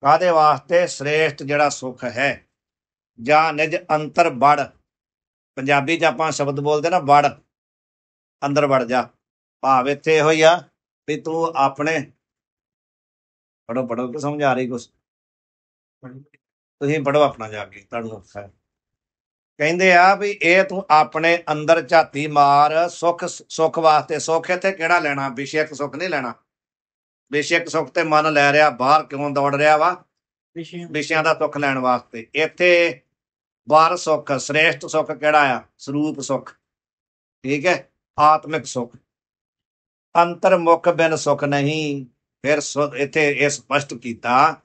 ਕਾਹਦੇ ਵਾਸਤੇ? ਸ੍ਰੇਸ਼ਟ ਜਿਹੜਾ ਸੁੱਖ ਹੈ, ਜਾਂ ਨਿਜ ਅੰਤਰ ਵੜ। ਪੰਜਾਬੀ 'ਚ ਆਪਾਂ ਸ਼ਬਦ ਬੋਲਦੇ ਨਾ ਵੜ, ਅੰਦਰ ਵੜ ਜਾ। ਭਾਵ ਇੱਥੇ ਇਹੋ ਹੀ ਆ ਵੀ ਤੂੰ ਆਪਣੇ, ਪੜੋ ਕਿ ਸਮਝ ਆ ਰਹੀ ਕੁਛ? ਤੁਸੀਂ ਪੜੋ ਆਪਣਾ ਜਾ ਕੇ, ਤੁਹਾਨੂੰ ਔਖਾ ਹੈ। ਕਹਿੰਦੇ ਆ ਵੀ ਇਹ ਤੂੰ ਆਪਣੇ ਅੰਦਰ ਝਾਤੀ ਮਾਰ। ਸੁੱਖ ਵਾਸਤੇ, ਸੁੱਖ ਇੱਥੇ ਕਿਹੜਾ ਲੈਣਾ? ਵਿਸ਼ੇਕ ਸੁੱਖ ਨਹੀਂ ਲੈਣਾ। ਵਿਸ਼ੇਕ ਸੁੱਖ ਤੇ ਮਨ ਲੈ ਰਿਹਾ, ਬਾਹਰ ਕਿਉਂ ਦੌੜ ਰਿਹਾ ਵਾ? ਵਿਸ਼ਿਆਂ ਦਾ ਸੁੱਖ ਲੈਣ ਵਾਸਤੇ। ਇੱਥੇ ਵਾਰ ਸੁੱਖ, ਸ੍ਰੇਸ਼ਟ ਸੁੱਖ ਕਿਹੜਾ ਆ? ਸਰੂਪ ਸੁੱਖ, ਠੀਕ ਹੈ, ਆਤਮਿਕ ਸੁੱਖ। ਅੰਤਰਮੁਖ ਬਿਨ ਸੁੱਖ ਨਹੀਂ। ਫਿਰ ਇੱਥੇ ਇਹ ਸਪਸ਼ਟ ਕੀਤਾ,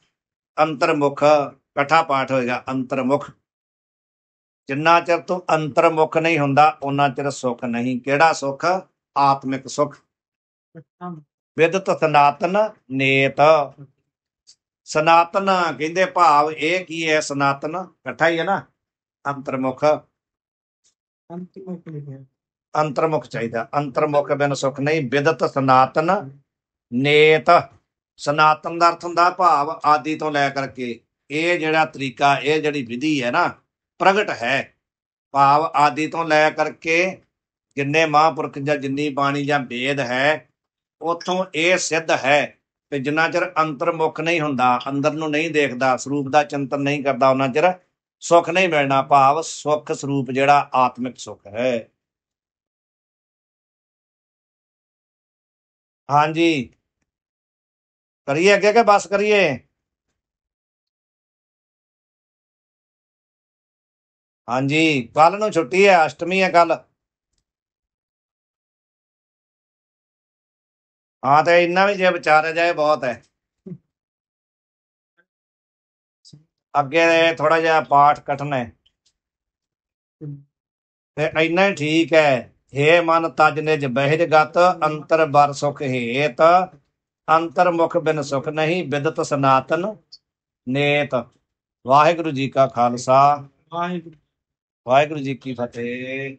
ਅੰਤਰਮੁਖ, ਇਕੱਠਾ ਪਾਠ ਹੋਏਗਾ, ਅੰਤਰਮੁਖ। ਜਿੰਨਾ ਚਿਰ ਤੂੰ ਅੰਤਰਮੁਖ ਨਹੀਂ ਹੁੰਦਾ ਉਹਨਾਂ ਚਿਰ ਸੁੱਖ ਨਹੀਂ। ਕਿਹੜਾ ਸੁੱਖ? ਆਤਮਿਕ ਸੁੱਖ। ਵਿਦਤ ਸਨਾਤਨ ਨੇਤ। ਸਨਾਤਨ ਕਹਿੰਦੇ ਭਾਵ ਇਹ ਕੀ ਹੈ? ਸਨਾਤਨ ਇਕੱਠਾ ਹੀ ਹੈ ਨਾ। ਅੰਤਰਮੁਖ, ਅੰਤਰਮੁਖ ਚਾਹੀਦਾ। ਅੰਤਰਮੁਖ ਬਿਨ ਸੁੱਖ ਨਹੀਂ। ਵਿਦਤ ਸਨਾਤਨ ਨੇਤ। ਸਨਾਤਨ ਦਾ ਅਰਥ ਹੁੰਦਾ ਭਾਵ ਆਦਿ ਤੋਂ ਲੈ ਕਰਕੇ। ਇਹ ਜਿਹੜਾ ਤਰੀਕਾ, ਇਹ ਜਿਹੜੀ ਵਿਧੀ ਹੈ ਨਾ, ਪ੍ਰਗਟ ਹੈ। ਭਾਵ ਆਦਿ ਤੋਂ ਲੈ ਕਰਕੇ ਜਿੰਨੇ ਮਹਾਂਪੁਰਖ ਜਾਂ ਜਿੰਨੀ ਬਾਣੀ ਜਾਂ ਵੇਦ ਹੈ, ਉੱਥੋਂ ਇਹ ਸਿੱਧ ਹੈ ਕਿ ਜਿੰਨਾ ਚਿਰ ਅੰਤਰਮੁਖ ਨਹੀਂ ਹੁੰਦਾ, ਅੰਦਰ ਨੂੰ ਨਹੀਂ ਦੇਖਦਾ, ਸਰੂਪ ਦਾ ਚਿੰਤਨ ਨਹੀਂ ਕਰਦਾ, ਉਹਨਾਂ ਚਿਰ ਸੁੱਖ ਨਹੀਂ ਮਿਲਣਾ। ਭਾਵ ਸੁੱਖ ਸਰੂਪ ਜਿਹੜਾ ਆਤਮਿਕ ਸੁੱਖ ਹੈ। ਹਾਂਜੀ, ਕਰੀਏ ਅੱਗੇ ਕਿ ਬਸ ਕਰੀਏ? ਹਾਂਜੀ, ਕੱਲ ਨੂੰ ਛੁੱਟੀ ਹੈ, ਅਸ਼ਟਮੀ ਹੈ ਕੱਲ। ਹਾਂ, ਤੇ ਇੰਨਾ ਵੀ ਜੇ ਵਿਚਾਰਿਆ ਜਾਏ ਬਹੁਤ ਹੈ। ਅੱਗੇ ਥੋੜਾ ਜਿਹਾ ਪਾਠ ਕਠਨ ਹੈ, ਤੇ ਇੰਨਾ ਹੀ ਠੀਕ ਹੈ। ਹੇ ਮਨ ਤਜ ਨਿਜ ਬਹਿਰਗਤ, ਅੰਤਰ ਬਰ ਸੁਖ ਹੇਤ। ਅੰਤਰਮੁਖ ਬਿਨ ਸੁਖ ਨਹੀਂ, ਵਿਦਤ ਸਨਾਤਨ ਨੇਤ। ਵਾਹਿਗੁਰੂ ਜੀ ਕਾ ਖਾਲਸਾ, ਵਾਹਿਗੁਰੂ ਜੀ ਕੀ ਫਤਿਹ।